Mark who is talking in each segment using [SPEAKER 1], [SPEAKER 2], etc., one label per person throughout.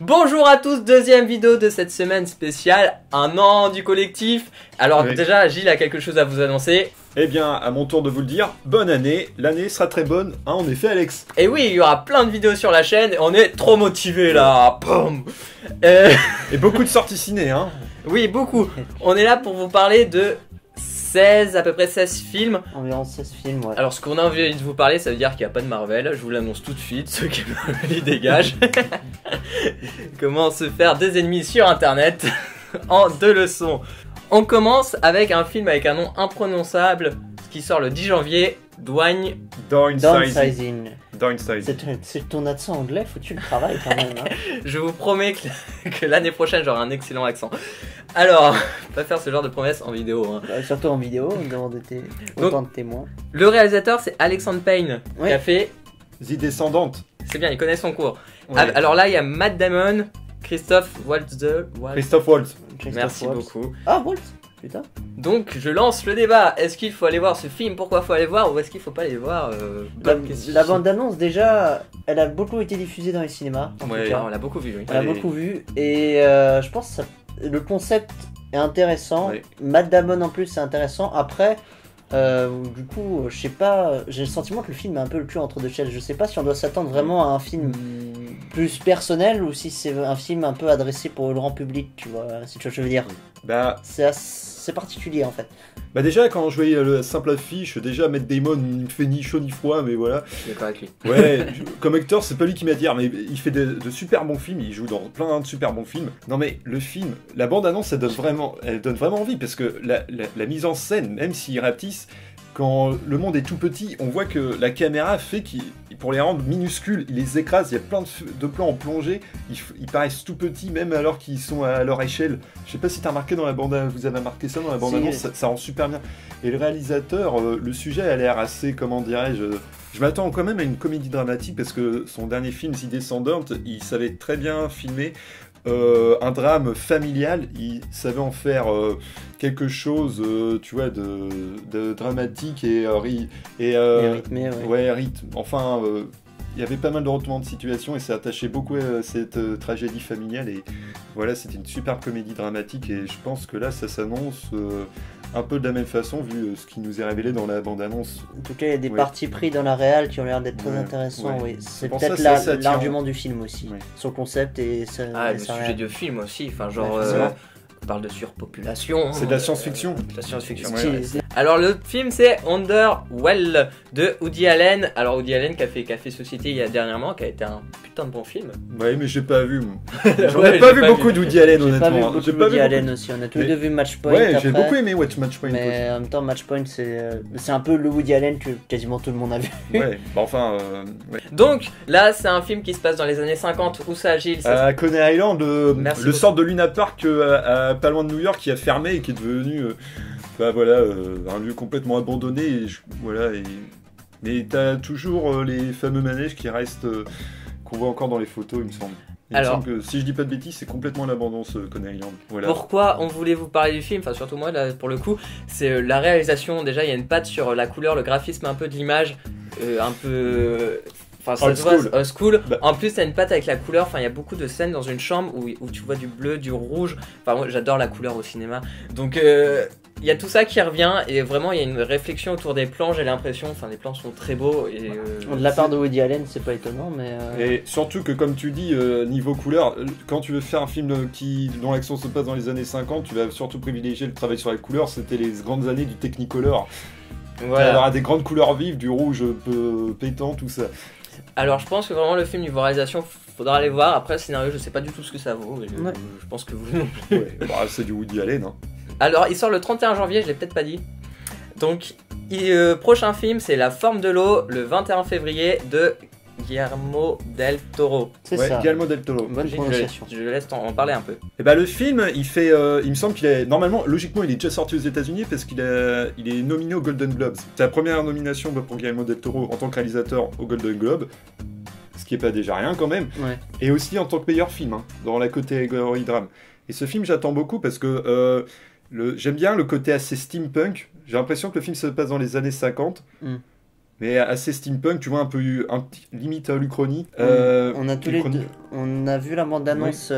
[SPEAKER 1] Bonjour à tous, deuxième vidéo de cette semaine spéciale, un an du collectif. Alors
[SPEAKER 2] Oui.
[SPEAKER 1] déjà, Gilles a quelque chose à vous annoncer.
[SPEAKER 2] Eh bien, à mon tour de vous le dire, bonne année, l'année sera très bonne, hein, en effet Alex.
[SPEAKER 1] Et oui, il y aura plein de vidéos sur la chaîne, on est trop motivés là. Boum.
[SPEAKER 2] Et beaucoup de sorties ciné, hein.
[SPEAKER 1] Oui, beaucoup. On est là pour vous parler de 16, à peu près 16 films.
[SPEAKER 3] Environ 16 films, ouais.
[SPEAKER 1] Alors ce qu'on a envie de vous parler, ça veut dire qu'il n'y a pas de Marvel, je vous l'annonce tout de suite, ceux qui ils dégagent. Comment se faire des ennemis sur internet en 2 leçons. On commence avec un film avec un nom imprononçable qui sort le 10 janvier,
[SPEAKER 3] Downsizing.
[SPEAKER 2] Downsizing.
[SPEAKER 3] C'est ton accent anglais, faut-tu le travail quand même. Hein.
[SPEAKER 1] Je vous promets que l'année prochaine j'aurai un excellent accent. Alors, pas faire ce genre de promesses en vidéo. Hein.
[SPEAKER 3] Surtout en vidéo, devant autant de témoins.
[SPEAKER 1] Le réalisateur c'est Alexandre Payne qui a fait...
[SPEAKER 2] The Descendante.
[SPEAKER 1] C'est bien, il connaît son cours.
[SPEAKER 2] Ouais.
[SPEAKER 1] Alors là il y a Matt Damon, Christophe Waltz.
[SPEAKER 2] Christophe Waltz.
[SPEAKER 1] Merci
[SPEAKER 3] Waltz.
[SPEAKER 1] beaucoup.
[SPEAKER 3] Ah, Waltz. Putain.
[SPEAKER 1] Donc je lance le débat. Est-ce qu'il faut aller voir ce film? Pourquoi faut aller voir? Ou est-ce qu'il faut pas aller voir? Bonne question.
[SPEAKER 3] La bande-annonce, déjà, elle a beaucoup été diffusée dans les cinémas. En
[SPEAKER 1] Ouais,
[SPEAKER 3] tout cas.
[SPEAKER 1] on l'a beaucoup vu. Oui.
[SPEAKER 3] On l'a
[SPEAKER 2] Allez.
[SPEAKER 3] beaucoup vu. Et je pense que le concept est intéressant.
[SPEAKER 2] Ouais.
[SPEAKER 3] Matt Damon en plus, c'est intéressant. Après, du coup, je sais pas. J'ai le sentiment que le film est un peu le cul entre deux chaises. Je sais pas si on doit s'attendre vraiment à un film plus personnel ou si c'est un film un peu adressé pour le grand public, tu vois, si tu vois ce que je veux dire.
[SPEAKER 2] Bah
[SPEAKER 3] C'est particulier en fait.
[SPEAKER 2] déjà quand je voyais la simple affiche, déjà Matt Damon, il me fait ni chaud ni froid, mais voilà.
[SPEAKER 1] Je suis d'accord avec lui.
[SPEAKER 2] Ouais, comme acteur, c'est pas lui qui m'a dit, mais il fait de super bons films, il joue dans plein de super bons films. Non mais le film, la bande-annonce, elle donne vraiment envie, parce que la mise en scène, même s'il rapetisse, quand le monde est tout petit, on voit que la caméra fait pour les rendre minuscules, il les écrase, il y a plein de plans en plongée, ils paraissent tout petits même alors qu'ils sont à leur échelle. Je sais pas si t'as remarqué dans la bande, vous avez remarqué ça dans la bande-annonce,
[SPEAKER 3] Si.
[SPEAKER 2] ça rend super bien. Et le réalisateur, le sujet a l'air assez, comment dirais-je, je m'attends quand même à une comédie dramatique parce que son dernier film, The Descendant, il savait très bien filmer un drame familial, il savait en faire quelque chose, tu vois, de dramatique et
[SPEAKER 3] rythmé, ouais.
[SPEAKER 2] ouais, rythme. Enfin, il y avait pas mal de retournements de situation et ça attachait beaucoup à cette tragédie familiale et voilà, c'était une super comédie dramatique et je pense que là, ça s'annonce un peu de la même façon vu ce qui nous est révélé dans la bande-annonce.
[SPEAKER 3] En tout cas, il y a des
[SPEAKER 2] Ouais.
[SPEAKER 3] partis pris dans la réal qui ont l'air d'être très
[SPEAKER 2] Ouais,
[SPEAKER 3] intéressants.
[SPEAKER 2] ouais.
[SPEAKER 3] Oui. C'est
[SPEAKER 2] pour ça
[SPEAKER 3] peut-être
[SPEAKER 2] que c'est assez attirant.
[SPEAKER 3] l'argument du film aussi.
[SPEAKER 2] Ouais.
[SPEAKER 3] Son concept et sa,
[SPEAKER 1] Ah,
[SPEAKER 3] et
[SPEAKER 1] le
[SPEAKER 3] sa
[SPEAKER 1] sujet
[SPEAKER 3] réal.
[SPEAKER 1] du film aussi. Enfin, genre,
[SPEAKER 3] Ouais, forcément.
[SPEAKER 1] on parle de surpopulation.
[SPEAKER 2] C'est de la science-fiction.
[SPEAKER 1] De la science-fiction.
[SPEAKER 2] Ouais.
[SPEAKER 1] Alors le film c'est Underwell de Woody Allen. Alors Woody Allen qui a fait Société il y a dernièrement, qui a été un putain de bon film.
[SPEAKER 2] Ouais, mais j'ai pas vu, moi. J'en
[SPEAKER 1] Ouais,
[SPEAKER 2] ai pas
[SPEAKER 1] j'ai
[SPEAKER 2] vu
[SPEAKER 1] pas
[SPEAKER 2] beaucoup
[SPEAKER 1] vu.
[SPEAKER 2] de Woody Allen,
[SPEAKER 3] J'ai pas vu
[SPEAKER 2] honnêtement.
[SPEAKER 3] beaucoup
[SPEAKER 2] J'ai
[SPEAKER 3] de
[SPEAKER 2] pas
[SPEAKER 3] Woody
[SPEAKER 2] vu
[SPEAKER 3] Allen
[SPEAKER 2] beaucoup.
[SPEAKER 3] aussi. On a tous les
[SPEAKER 2] Mais-
[SPEAKER 3] deux vu Matchpoint.
[SPEAKER 2] Ouais, j'ai
[SPEAKER 3] après.
[SPEAKER 2] beaucoup aimé Watch Matchpoint.
[SPEAKER 3] Mais en même temps, Matchpoint, c'est un peu le Woody Allen que quasiment tout le monde a vu.
[SPEAKER 2] Ouais, bah enfin, ouais.
[SPEAKER 1] Donc là c'est un film qui se passe dans les années 50. Où ça, Gilles?
[SPEAKER 2] À Coney Island,
[SPEAKER 1] Merci
[SPEAKER 2] le
[SPEAKER 1] beaucoup.
[SPEAKER 2] sort de Luna Park pas loin de New York qui a fermé et qui est devenu bah voilà, un lieu complètement abandonné. Mais t'as toujours les fameux manèges qui restent, qu'on voit encore dans les photos, il me semble.
[SPEAKER 1] Alors-
[SPEAKER 2] Me semble que, si je dis pas de bêtises, c'est complètement à l'abandon ce Coney Island. Voilà.
[SPEAKER 1] Pourquoi on voulait vous parler du film? Enfin surtout moi là pour le coup, c'est la réalisation. Déjà il y a une patte sur la couleur, le graphisme un peu de l'image, un peu. Enfin, ça
[SPEAKER 2] Old
[SPEAKER 1] se voit,
[SPEAKER 2] school.
[SPEAKER 1] old school.
[SPEAKER 2] Bah.
[SPEAKER 1] En plus, t'as une patte avec la couleur. Enfin, il y a beaucoup de scènes dans une chambre où tu vois du bleu, du rouge. Enfin, moi, j'adore la couleur au cinéma. Donc, il y a tout ça qui revient. Et vraiment, il y a une réflexion autour des plans. J'ai l'impression. Enfin, les plans sont très beaux. Et,
[SPEAKER 3] De la part de Woody Allen, c'est pas étonnant, mais.
[SPEAKER 2] Et surtout que, comme tu dis, niveau couleur, quand tu veux faire un film dont l'action se passe dans les années 50, tu vas surtout privilégier le travail sur la couleur. C'était les grandes années du Technicolor.
[SPEAKER 1] voilà.
[SPEAKER 2] Alors, des grandes couleurs vives, du rouge pétant, tout ça.
[SPEAKER 1] Alors, je pense que vraiment, le film niveau réalisation, faudra aller voir. Après, le scénario, je sais pas du tout ce que ça vaut. Mais
[SPEAKER 3] Ouais.
[SPEAKER 1] je pense que vous.
[SPEAKER 2] Ouais, bah, c'est du Woody Allen. Hein.
[SPEAKER 1] Alors, il sort le 31 janvier, je l'ai peut-être pas dit. Donc, prochain film, c'est La Forme de l'eau, le 21 février de Guillermo del Toro.
[SPEAKER 3] C'est
[SPEAKER 2] Ouais,
[SPEAKER 3] ça.
[SPEAKER 2] Guillermo del Toro.
[SPEAKER 3] Bonne
[SPEAKER 1] Je
[SPEAKER 3] prononciation.
[SPEAKER 1] laisse en parler un peu.
[SPEAKER 2] Et bah le film, il me semble qu'il est normalement, logiquement, il est déjà sorti aux États-Unis parce il est nominé aux Golden Globes. C'est la première nomination pour Guillermo del Toro en tant que réalisateur aux Golden Globes, ce qui est pas déjà rien quand même.
[SPEAKER 3] Ouais.
[SPEAKER 2] Et aussi en tant que meilleur film hein, dans la catégorie drame. Et ce film, j'attends beaucoup parce que j'aime bien le côté assez steampunk. J'ai l'impression que le film se passe dans les années 50.
[SPEAKER 3] Mm.
[SPEAKER 2] mais assez steampunk, tu vois, limite l'Uchronie.
[SPEAKER 3] On a tous les
[SPEAKER 2] Uchronie.
[SPEAKER 3] deux. On a vu la bande-annonce,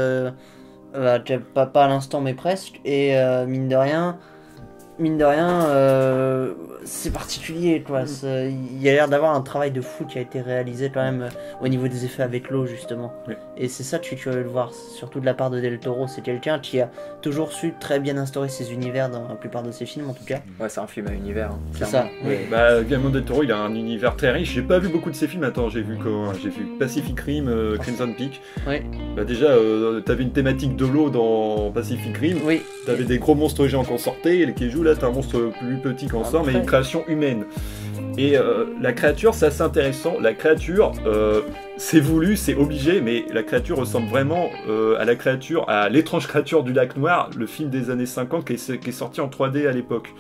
[SPEAKER 3] pas à l'instant, mais presque. Et mine de rien, c'est particulier, quoi. Il y a l'air d'avoir un travail de fou qui a été réalisé quand même au niveau des effets avec l'eau, justement.
[SPEAKER 2] Oui.
[SPEAKER 3] Et c'est ça que je suis curieux de voir, surtout de la part de Del Toro. C'est quelqu'un qui a toujours su très bien instaurer ses univers dans la plupart de ses films, en tout cas.
[SPEAKER 1] Ouais, c'est un film à univers.
[SPEAKER 3] C'est
[SPEAKER 1] clairement.
[SPEAKER 3] ça, oui.
[SPEAKER 2] Guillermo del Toro, il a un univers très riche. J'ai pas vu beaucoup de ses films. Attends, j'ai vu Pacific Rim, Crimson Peak.
[SPEAKER 3] Oui.
[SPEAKER 2] Bah déjà, t'avais une thématique de l'eau dans Pacific Rim.
[SPEAKER 3] Oui.
[SPEAKER 2] T'avais des gros monstres géants qui en sortaient, et les Keiju, là, t'as un monstre plus petit qui en sort, mais une création humaine. Et la créature, c'est assez intéressant. La créature, c'est voulu, c'est obligé, mais la créature ressemble vraiment à l'étrange créature du lac Noir, le film des années 50 qui est sorti en 3D à l'époque.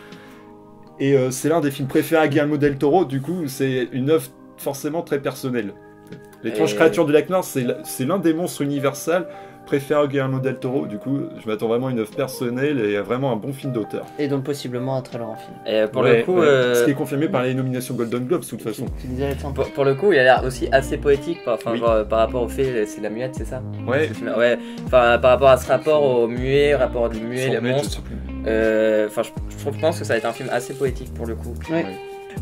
[SPEAKER 2] Et c'est l'un des films préférés à Guillermo del Toro, du coup, c'est une œuvre forcément très personnelle. L'étrange créature du lac Noir, c'est l'un des monstres universels préférés à Guillermo del Toro, du coup, je m'attends vraiment à une œuvre personnelle et vraiment un bon film d'auteur.
[SPEAKER 3] Et donc possiblement un très long film.
[SPEAKER 1] Et pour le coup,
[SPEAKER 2] ce qui est confirmé par les nominations Golden Globes, de toute façon.
[SPEAKER 3] Tu disais, Alexandre.
[SPEAKER 1] pour le coup, il a l'air aussi assez poétique,
[SPEAKER 2] Oui.
[SPEAKER 1] genre, par rapport au fait, c'est la muette, c'est ça?
[SPEAKER 2] Ouais.
[SPEAKER 1] Ouais, enfin, par rapport à ce rapport au muet, rapport du muet, les monstres. Enfin, je pense que ça va être un film assez poétique pour le coup.
[SPEAKER 3] Ouais.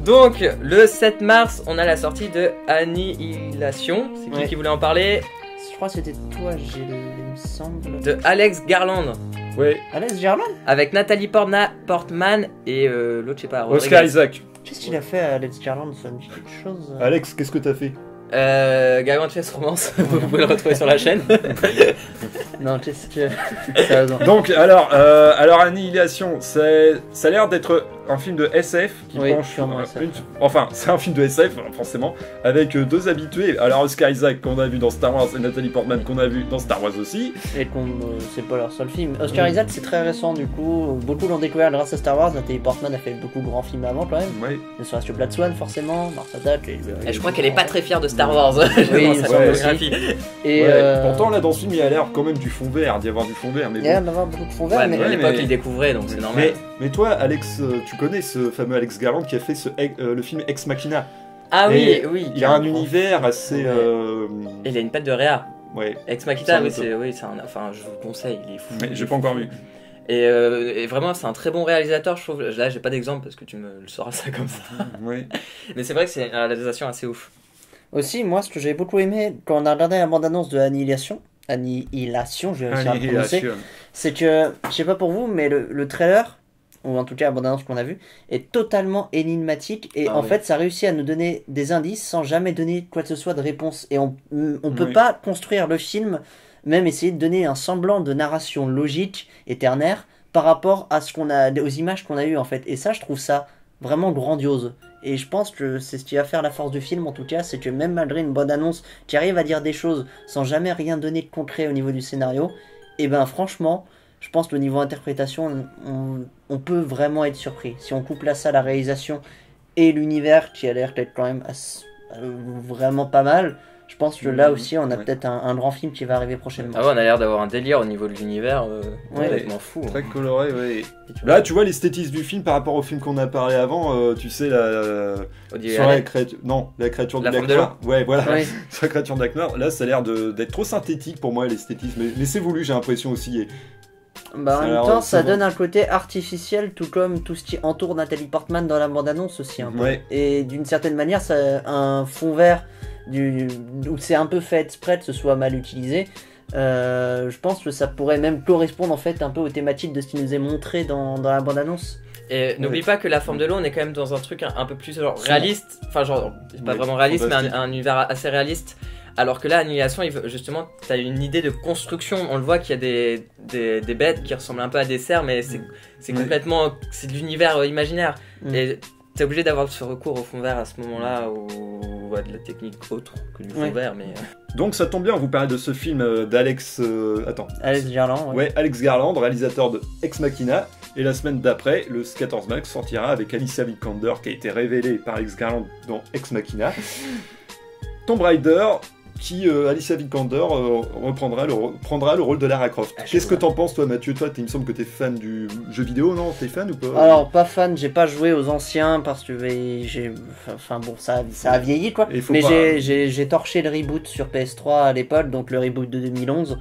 [SPEAKER 1] Donc, le 7 mars, on a la sortie de Annihilation. C'est qui voulait en parler?
[SPEAKER 3] Je crois que c'était toi, il me semble.
[SPEAKER 1] De Alex Garland.
[SPEAKER 2] Ouais.
[SPEAKER 3] Alex Garland.
[SPEAKER 1] Avec Nathalie Portman et l'autre, je sais pas.
[SPEAKER 2] Oscar Isaac.
[SPEAKER 3] Qu'est-ce qu'il a fait à Alex Garland? Ça me dit quelque chose.
[SPEAKER 2] Alex, qu'est-ce que t'as fait?
[SPEAKER 1] Garland Chess Romance, vous pouvez le retrouver sur la chaîne.
[SPEAKER 3] Non, qu'est-ce que. Sérieusement.
[SPEAKER 2] Donc, alors Annihilation, ça a l'air d'être un film de SF qui
[SPEAKER 3] Oui,
[SPEAKER 2] penche
[SPEAKER 3] sûrement SF.
[SPEAKER 2] Enfin, c'est un film de SF, forcément, avec deux habitués. Alors, Oscar Isaac, qu'on a vu dans Star Wars, et Nathalie Portman, qu'on a vu dans Star Wars aussi.
[SPEAKER 3] Et c'est pas leur seul film. Oscar Isaac, c'est très récent, du coup. Beaucoup l'ont découvert grâce à Star Wars. Nathalie Portman a fait beaucoup de grands films avant, quand même.
[SPEAKER 2] Ouais.
[SPEAKER 3] Ne serait-ce que Black Swan, forcément. Mars Attack.
[SPEAKER 1] Et je crois qu'elle est pas très fière de Star Wars.
[SPEAKER 3] Oui,
[SPEAKER 1] dans sa
[SPEAKER 2] ouais,
[SPEAKER 1] filmographie.
[SPEAKER 3] Et
[SPEAKER 2] Pourtant, là, dans ce film, il y a l'air quand même du fond vert, d'y avoir du fond vert. Mais
[SPEAKER 3] il y a
[SPEAKER 2] bon.
[SPEAKER 3] d'avoir beaucoup de fond vert,
[SPEAKER 1] Ouais, mais à l'époque,
[SPEAKER 2] mais-
[SPEAKER 1] il découvrait, donc c'est normal.
[SPEAKER 2] Mais toi, Alex, tu connais ce fameux Alex Garland qui a fait le film Ex Machina.
[SPEAKER 1] Ah oui,
[SPEAKER 2] Et
[SPEAKER 1] oui.
[SPEAKER 2] Il a un univers assez...
[SPEAKER 1] Il a une patte de réa.
[SPEAKER 2] Ouais.
[SPEAKER 1] Ex Machina,
[SPEAKER 2] Sans
[SPEAKER 1] oui,
[SPEAKER 2] doute.
[SPEAKER 1] enfin, je vous le conseille, il est fou.
[SPEAKER 2] Mais
[SPEAKER 1] il
[SPEAKER 2] j'ai
[SPEAKER 1] est
[SPEAKER 2] pas
[SPEAKER 1] fou.
[SPEAKER 2] encore vu.
[SPEAKER 1] Et vraiment, c'est un très bon réalisateur, je trouve. Là, j'ai pas d'exemple parce que tu me le sauras ça comme ça.
[SPEAKER 2] Ouais.
[SPEAKER 1] Mais c'est vrai que c'est une réalisation assez ouf.
[SPEAKER 3] Aussi, moi, ce que j'ai beaucoup aimé quand on a regardé la bande-annonce de Annihilation, je vais réussir à le prononcer,
[SPEAKER 2] Annihilation.
[SPEAKER 3] c'est que, je sais pas pour vous, mais le trailer, ou en tout cas la bande-annonce qu'on a vue, est totalement énigmatique et en fait ça réussit à nous donner des indices sans jamais donner quoi que ce soit de réponse. Et on peut
[SPEAKER 2] Oui.
[SPEAKER 3] pas construire le film, même essayer de donner un semblant de narration logique et ternaire par rapport à aux images qu'on a eues en fait. Et ça, je trouve ça vraiment grandiose. Et je pense que c'est ce qui va faire la force du film en tout cas, c'est que même malgré une bonne annonce qui arrive à dire des choses sans jamais rien donner de concret au niveau du scénario, et ben franchement, je pense que au niveau interprétation, on peut vraiment être surpris. Si on couple à ça la réalisation et l'univers qui a l'air d'être quand même vraiment pas mal, je pense que là aussi on a peut-être un grand film qui va arriver prochainement.
[SPEAKER 1] Ah ouais, on a l'air d'avoir un délire au niveau de l'univers complètement fou.
[SPEAKER 2] Très coloré, ouais.
[SPEAKER 1] Et tu
[SPEAKER 2] Là, tu vois l'esthétisme du film par rapport au film qu'on a parlé avant, tu sais, sur la créature... Non, la créature
[SPEAKER 1] La
[SPEAKER 2] du
[SPEAKER 1] forme
[SPEAKER 2] lac
[SPEAKER 1] de
[SPEAKER 2] noir. Ouais, voilà.
[SPEAKER 3] Oui.
[SPEAKER 2] Sur la créature du lac noir. Là, ça a l'air d'être trop synthétique pour moi, l'esthétisme. Mais c'est voulu, j'ai l'impression aussi.
[SPEAKER 3] Bah, en
[SPEAKER 2] Ça a
[SPEAKER 3] même
[SPEAKER 2] l'air
[SPEAKER 3] temps, ça
[SPEAKER 2] savant.
[SPEAKER 3] donne un côté artificiel, tout comme tout ce qui entoure Nathalie Portman dans la bande-annonce aussi. Un peu.
[SPEAKER 2] Ouais.
[SPEAKER 3] Et d'une certaine manière, ça a un fond vert où c'est un peu fait exprès que ce soit mal utilisé. Je pense que ça pourrait même correspondre en fait un peu aux thématiques de ce qui nous est montré dans la bande-annonce.
[SPEAKER 1] Et n'oublie pas que la forme de l'eau, on est quand même dans un truc un peu plus genre réaliste. Enfin, genre, pas
[SPEAKER 2] Ouais,
[SPEAKER 1] vraiment réaliste, mais
[SPEAKER 2] fantastique.
[SPEAKER 1] un univers assez réaliste. Alors que là, Annihilation, justement, t'as une idée de construction. On le voit qu'il y a des bêtes qui ressemblent un peu à des cerfs, mais c'est
[SPEAKER 2] Ouais.
[SPEAKER 1] complètement. C'est de l'univers imaginaire.
[SPEAKER 3] Mm.
[SPEAKER 1] Et t'es obligé d'avoir ce recours au fond vert à ce moment-là, ou à de la technique autre que du fond
[SPEAKER 3] Ouais.
[SPEAKER 1] vert. Mais
[SPEAKER 2] Donc, ça tombe bien, on vous parle de ce film d'Alex...
[SPEAKER 3] Alex Garland,
[SPEAKER 2] Ouais, Alex Garland, réalisateur de Ex Machina. Et la semaine d'après, le 14 mars, sortira avec Alicia Vikander, qui a été révélée par Alex Garland dans Ex Machina. Tomb Raider, qui Alicia Vikander prendra le rôle de Lara Croft.
[SPEAKER 1] Ah, je
[SPEAKER 2] Qu'est-ce que
[SPEAKER 1] vois.
[SPEAKER 2] t'en penses, toi, Mathieu? Toi, il me semble que t'es fan du jeu vidéo, non? T'es fan ou pas?
[SPEAKER 3] Alors, pas fan, j'ai pas joué aux anciens parce que enfin bon, ça a vieilli quoi.
[SPEAKER 2] Et faut
[SPEAKER 3] Mais
[SPEAKER 2] pas-
[SPEAKER 3] j'ai torché le reboot sur PS3 à l'époque, donc le reboot de 2011.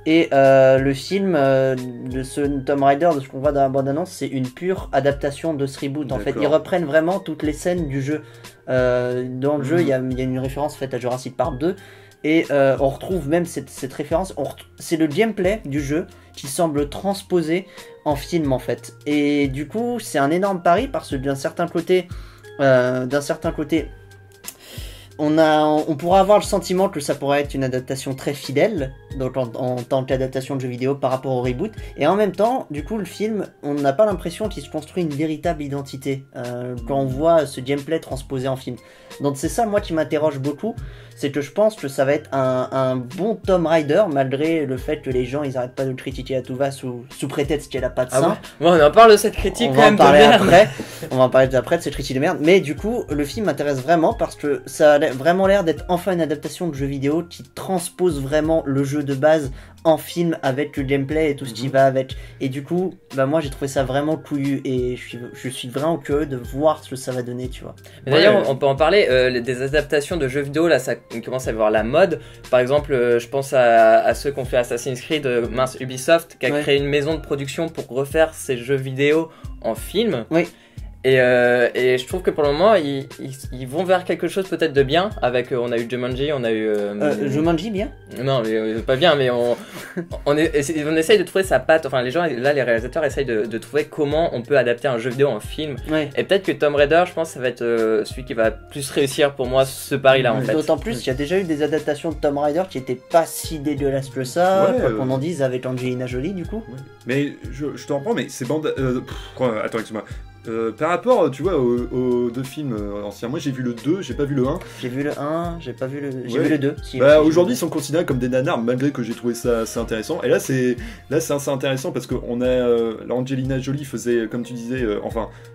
[SPEAKER 3] Et le film de ce Tomb Raider, de ce qu'on voit dans la bande-annonce, c'est une pure adaptation de ce reboot. En fait,
[SPEAKER 2] D'accord.
[SPEAKER 3] ils reprennent vraiment toutes les scènes du jeu. Dans le jeu, il y a une référence faite à Jurassic Park 2. Et on retrouve même cette référence. C'est le gameplay du jeu qui semble transposé en film en fait. Et du coup, c'est un énorme pari parce que d'un certain côté, on pourra avoir le sentiment que ça pourrait être une adaptation très fidèle, donc en tant qu'adaptation de jeu vidéo par rapport au reboot, et en même temps, du coup, le film, on n'a pas l'impression qu'il se construit une véritable identité quand on voit ce gameplay transposé en film. Donc c'est ça, moi, qui m'interroge beaucoup, c'est que je pense que ça va être un bon Tomb Raider, malgré le fait que les gens, ils arrêtent pas de le critiquer à tout va sous prétexte qu'elle a pas de
[SPEAKER 1] Ah
[SPEAKER 3] sein.
[SPEAKER 1] ouais. Bon, on en parle de cette critique
[SPEAKER 3] On
[SPEAKER 1] quand
[SPEAKER 3] va
[SPEAKER 1] même
[SPEAKER 3] en
[SPEAKER 1] de
[SPEAKER 3] parler
[SPEAKER 1] merde.
[SPEAKER 3] après. On va en parler après de cette critique de merde. Mais du coup, le film m'intéresse vraiment parce que ça a vraiment l'air d'être enfin une adaptation de jeu vidéo qui transpose vraiment le jeu de base en film avec le gameplay et tout ce qui va avec. Et du coup, bah moi j'ai trouvé ça vraiment couillu et je suis vraiment curieux de voir ce que ça va donner, tu vois.
[SPEAKER 1] Mais d'ailleurs,
[SPEAKER 2] Ouais.
[SPEAKER 1] on peut en parler, des adaptations de jeux vidéo, là, ça commence à avoir la mode. Par exemple, je pense à ceux qui ont fait Assassin's Creed, mince, Ubisoft, qui a
[SPEAKER 3] Ouais.
[SPEAKER 1] créé une maison de production pour refaire ses jeux vidéo en film.
[SPEAKER 3] Oui.
[SPEAKER 1] Et je trouve que pour le moment, ils vont vers quelque chose peut-être de bien. Avec, on a eu Jumanji, on a eu...
[SPEAKER 3] Jumanji, bien.
[SPEAKER 1] Non, mais pas bien, mais on essaye de trouver sa patte. Enfin, les gens, là, les réalisateurs essayent de trouver comment on peut adapter un jeu vidéo en film.
[SPEAKER 3] Ouais.
[SPEAKER 1] Et peut-être que Tomb Raider, je pense, ça va être celui qui va plus réussir pour moi ce pari-là, en fait.
[SPEAKER 3] D'autant plus, il y a déjà eu des adaptations de Tomb Raider qui étaient pas si dégueulasses que ça,
[SPEAKER 2] Ouais,
[SPEAKER 3] quoi qu'on en dise, avec Angelina Jolie du coup.
[SPEAKER 2] Mais je te reprends, mais ces bandes. Attends, excuse-moi. Par rapport, tu vois, aux deux films anciens, moi j'ai vu le 2, j'ai pas vu le 1.
[SPEAKER 3] J'ai vu le 1, j'ai pas vu le... J'ai
[SPEAKER 2] Ouais.
[SPEAKER 3] vu le 2. Si,
[SPEAKER 2] Bah,
[SPEAKER 3] aussi,
[SPEAKER 2] aujourd'hui, ils
[SPEAKER 3] j'ai
[SPEAKER 2] sont considérés comme des nanars, malgré que j'ai trouvé ça assez intéressant. Et là, c'est assez intéressant parce que Angelina Jolie faisait, comme tu disais,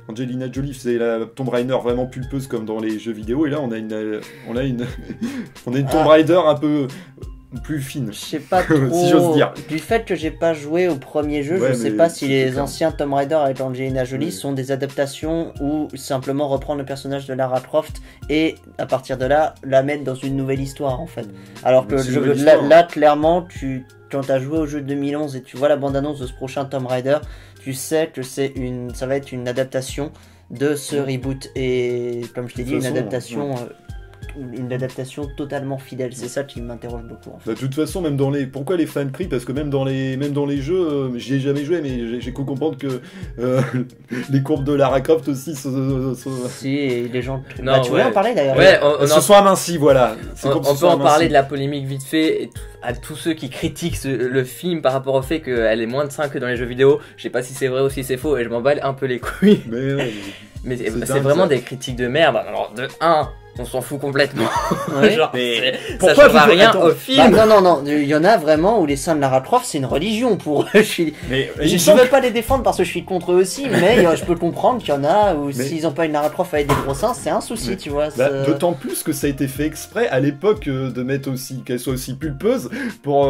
[SPEAKER 2] Angelina Jolie faisait la Tomb Raider vraiment pulpeuse comme dans les jeux vidéo. Et là, on a une Tomb Raider un peu plus fine.
[SPEAKER 3] Je sais pas trop.
[SPEAKER 2] Si j'ose dire.
[SPEAKER 3] Du fait que j'ai pas joué au premier jeu,
[SPEAKER 2] Ouais,
[SPEAKER 3] je sais
[SPEAKER 2] mais
[SPEAKER 3] pas si
[SPEAKER 2] c'était
[SPEAKER 3] les
[SPEAKER 2] clair.
[SPEAKER 3] anciens Tomb Raider avec Angelina Jolie
[SPEAKER 2] Oui.
[SPEAKER 3] sont des adaptations ou simplement reprendre le personnage de Lara Croft et à partir de là la mettre dans une nouvelle histoire en fait. Alors que
[SPEAKER 2] Mais c'est
[SPEAKER 3] le
[SPEAKER 2] une
[SPEAKER 3] jeu,
[SPEAKER 2] nouvelle
[SPEAKER 3] là,
[SPEAKER 2] histoire.
[SPEAKER 3] là, clairement, quand t'as joué au jeu de 2011 et tu vois la bande-annonce de ce prochain Tomb Raider, tu sais que ça va être une adaptation de ce reboot et comme je t'ai dit,
[SPEAKER 2] De toute
[SPEAKER 3] une adaptation totalement fidèle. C'est ça qui m'interroge beaucoup en fait.
[SPEAKER 2] Bah, de toute façon, pourquoi les fans crient? Parce que même dans les jeux, j'y ai jamais joué, mais j'ai cru comprendre que les courbes de Lara Croft aussi
[SPEAKER 3] Si, et les gens.
[SPEAKER 1] Non,
[SPEAKER 3] Bah, tu voulais
[SPEAKER 1] ouais.
[SPEAKER 3] en parler d'ailleurs.
[SPEAKER 1] Ouais, on
[SPEAKER 2] se sont amincis, voilà.
[SPEAKER 1] on peut en parler de la polémique vite fait et à tous ceux qui critiquent le film par rapport au fait qu'elle est moins de 5 que dans les jeux vidéo. Je sais pas si c'est vrai ou si c'est faux et je m'en bats un peu les couilles.
[SPEAKER 2] Mais ouais,
[SPEAKER 1] Mais
[SPEAKER 2] C'est
[SPEAKER 1] c'est
[SPEAKER 2] dingue,
[SPEAKER 1] vraiment
[SPEAKER 2] ça.
[SPEAKER 1] des critiques de merde. Alors de 1, on s'en fout complètement.
[SPEAKER 3] Ouais.
[SPEAKER 1] Genre,
[SPEAKER 2] Mais
[SPEAKER 1] ça
[SPEAKER 2] pourquoi
[SPEAKER 1] change
[SPEAKER 2] vous-
[SPEAKER 1] rien
[SPEAKER 2] attends,
[SPEAKER 1] au
[SPEAKER 3] Bah,
[SPEAKER 1] film.
[SPEAKER 3] non, il y en a vraiment où les seins de Lara Croft c'est une religion pour eux.
[SPEAKER 2] mais
[SPEAKER 3] Je
[SPEAKER 2] il semble
[SPEAKER 3] veux pas les défendre parce que je suis contre eux aussi, mais je peux comprendre qu'il y en a où
[SPEAKER 2] Mais-
[SPEAKER 3] s'ils ont pas une Lara Croft avec des gros seins, c'est un souci,
[SPEAKER 2] Mais-
[SPEAKER 3] tu vois.
[SPEAKER 2] Bah,
[SPEAKER 3] c'est-
[SPEAKER 2] d'autant plus que ça a été fait exprès à l'époque de mettre aussi qu'elle soit aussi pulpeuse pour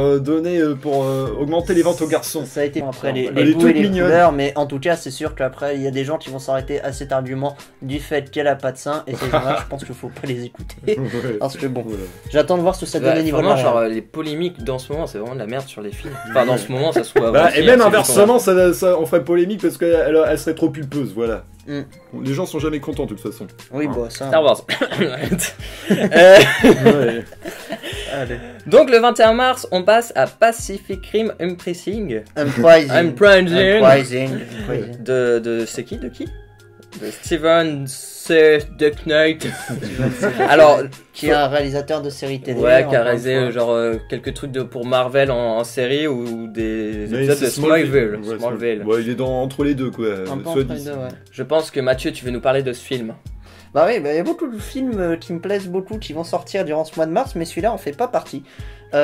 [SPEAKER 2] augmenter les ventes aux garçons.
[SPEAKER 3] Ça a été après
[SPEAKER 2] Elle
[SPEAKER 3] les
[SPEAKER 2] est
[SPEAKER 3] goûts
[SPEAKER 2] toute
[SPEAKER 3] et les
[SPEAKER 2] mignonne.
[SPEAKER 3] couleurs, mais en tout cas, c'est sûr qu'après, il y a des gens qui vont s'arrêter à cet argument du fait qu'elle a pas de sein, et ces gens-là, je pense qu'il faut pas les écouter.
[SPEAKER 2] Ouais.
[SPEAKER 3] Parce que bon,
[SPEAKER 2] Voilà.
[SPEAKER 3] j'attends de voir ce que ça donne
[SPEAKER 1] Ouais,
[SPEAKER 3] au niveau de
[SPEAKER 1] vraiment,
[SPEAKER 3] la
[SPEAKER 1] genre
[SPEAKER 3] réal.
[SPEAKER 1] les polémiques dans ce moment, c'est vraiment de la merde sur les films. Enfin, dans ce moment, ça se trouve
[SPEAKER 2] Bah,
[SPEAKER 1] avant
[SPEAKER 2] et
[SPEAKER 1] aussi,
[SPEAKER 2] même
[SPEAKER 1] hein, c'est
[SPEAKER 2] inversement, ça, on ferait polémique parce qu'elle serait trop pulpeuse, voilà.
[SPEAKER 3] Mm.
[SPEAKER 2] Les gens sont jamais contents de toute façon.
[SPEAKER 3] Oui, bah ça.
[SPEAKER 1] Star Wars.
[SPEAKER 2] Ouais.
[SPEAKER 3] Allez.
[SPEAKER 1] Donc le 21 mars, on passe à Pacific Rim Uprising.
[SPEAKER 3] Uprising.
[SPEAKER 1] Uprising.
[SPEAKER 3] Uprising.
[SPEAKER 1] De c'est qui? De Steven C. Knight. Alors,
[SPEAKER 3] Qui est un réalisateur de séries télé.
[SPEAKER 1] ouais, qui a
[SPEAKER 3] encore
[SPEAKER 1] réalisé
[SPEAKER 3] une fois.
[SPEAKER 1] genre quelques trucs pour Marvel en série ou des
[SPEAKER 2] Mais
[SPEAKER 1] épisodes
[SPEAKER 2] c'est
[SPEAKER 1] de Smallville.
[SPEAKER 2] Ouais,
[SPEAKER 1] Smallville.
[SPEAKER 2] Ouais, il est entre les deux, quoi.
[SPEAKER 3] Un peu
[SPEAKER 2] Soit
[SPEAKER 3] entre les
[SPEAKER 2] dit-
[SPEAKER 3] deux, ouais.
[SPEAKER 1] Je pense que Mathieu, tu veux nous parler de ce film.
[SPEAKER 3] Bah oui, bah, il y a beaucoup de films qui me plaisent beaucoup qui vont sortir durant ce mois de mars, mais celui-là en fait pas partie.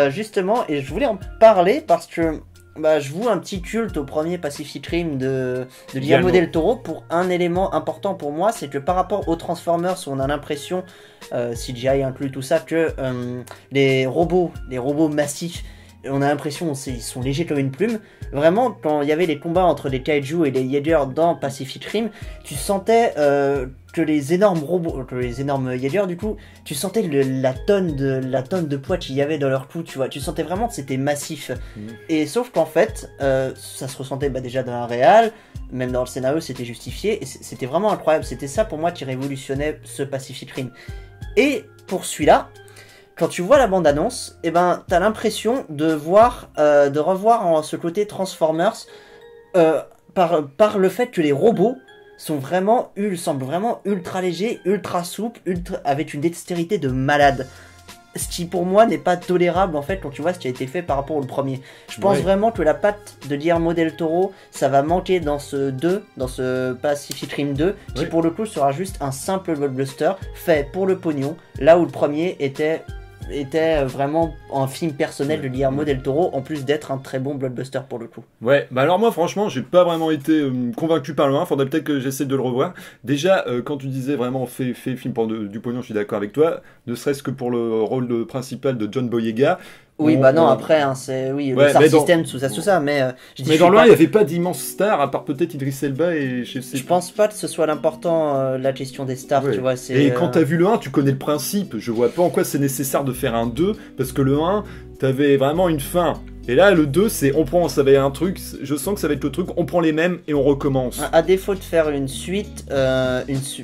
[SPEAKER 3] Justement, et je voulais en parler parce que bah, je voue un petit culte au premier Pacific Rim de Guillermo
[SPEAKER 2] Guillermo.
[SPEAKER 3] del Toro pour un élément important pour moi, c'est que par rapport aux Transformers, où on a l'impression, CGI inclus tout ça, que les robots massifs, on a l'impression ils sont légers comme une plume. Vraiment, quand il y avait les combats entre les kaiju et les Jaegers dans Pacific Rim, tu sentais que les énormes robots, que les énormes Jaegers, du coup, tu sentais la tonne de poids qu'il y avait dans leur cou, tu vois. Tu sentais vraiment que c'était massif. Et sauf qu'en fait, ça se ressentait déjà dans la réal, même dans le scénario, c'était justifié. Et c'était vraiment incroyable. C'était ça pour moi qui révolutionnait ce Pacific Rim. Et pour celui-là, quand tu vois la bande-annonce, eh ben, t'as l'impression de revoir ce côté Transformers par le fait que les robots semblent vraiment ultra légers, ultra souples, avec une dextérité de malade. Ce qui pour moi n'est pas tolérable en fait quand tu vois ce qui a été fait par rapport au premier. Je pense vraiment que la patte de Guillermo del Toro, ça va manquer dans ce Pacific Rim 2, qui pour le coup sera juste un simple blockbuster fait pour le pognon, là où le premier était vraiment un film personnel de Guillermo del Toro, en plus d'être un très bon blockbuster pour le coup.
[SPEAKER 2] Ouais, bah alors moi franchement j'ai pas vraiment été convaincu par le 1, faudrait peut-être que j'essaie de le revoir. Déjà quand tu disais vraiment fait film pour du pognon, je suis d'accord avec toi, ne serait-ce que pour le rôle principal de John Boyega.
[SPEAKER 3] Oui, après, hein, c'est le Star System, tout ça, mais
[SPEAKER 2] mais dans le 1, il n'y avait pas d'immenses stars, à part peut-être Idris Elba et
[SPEAKER 3] je pense pas que ce soit l'important, la question des stars, tu vois.
[SPEAKER 2] Et quand t'as vu le 1, tu connais le principe, je vois pas en quoi c'est nécessaire de faire un 2, parce que le 1, t'avais vraiment une fin. Et là, le 2, c'est ça va être un truc, je sens que ça va être le truc, on prend les mêmes et on recommence.
[SPEAKER 3] À défaut de faire une suite,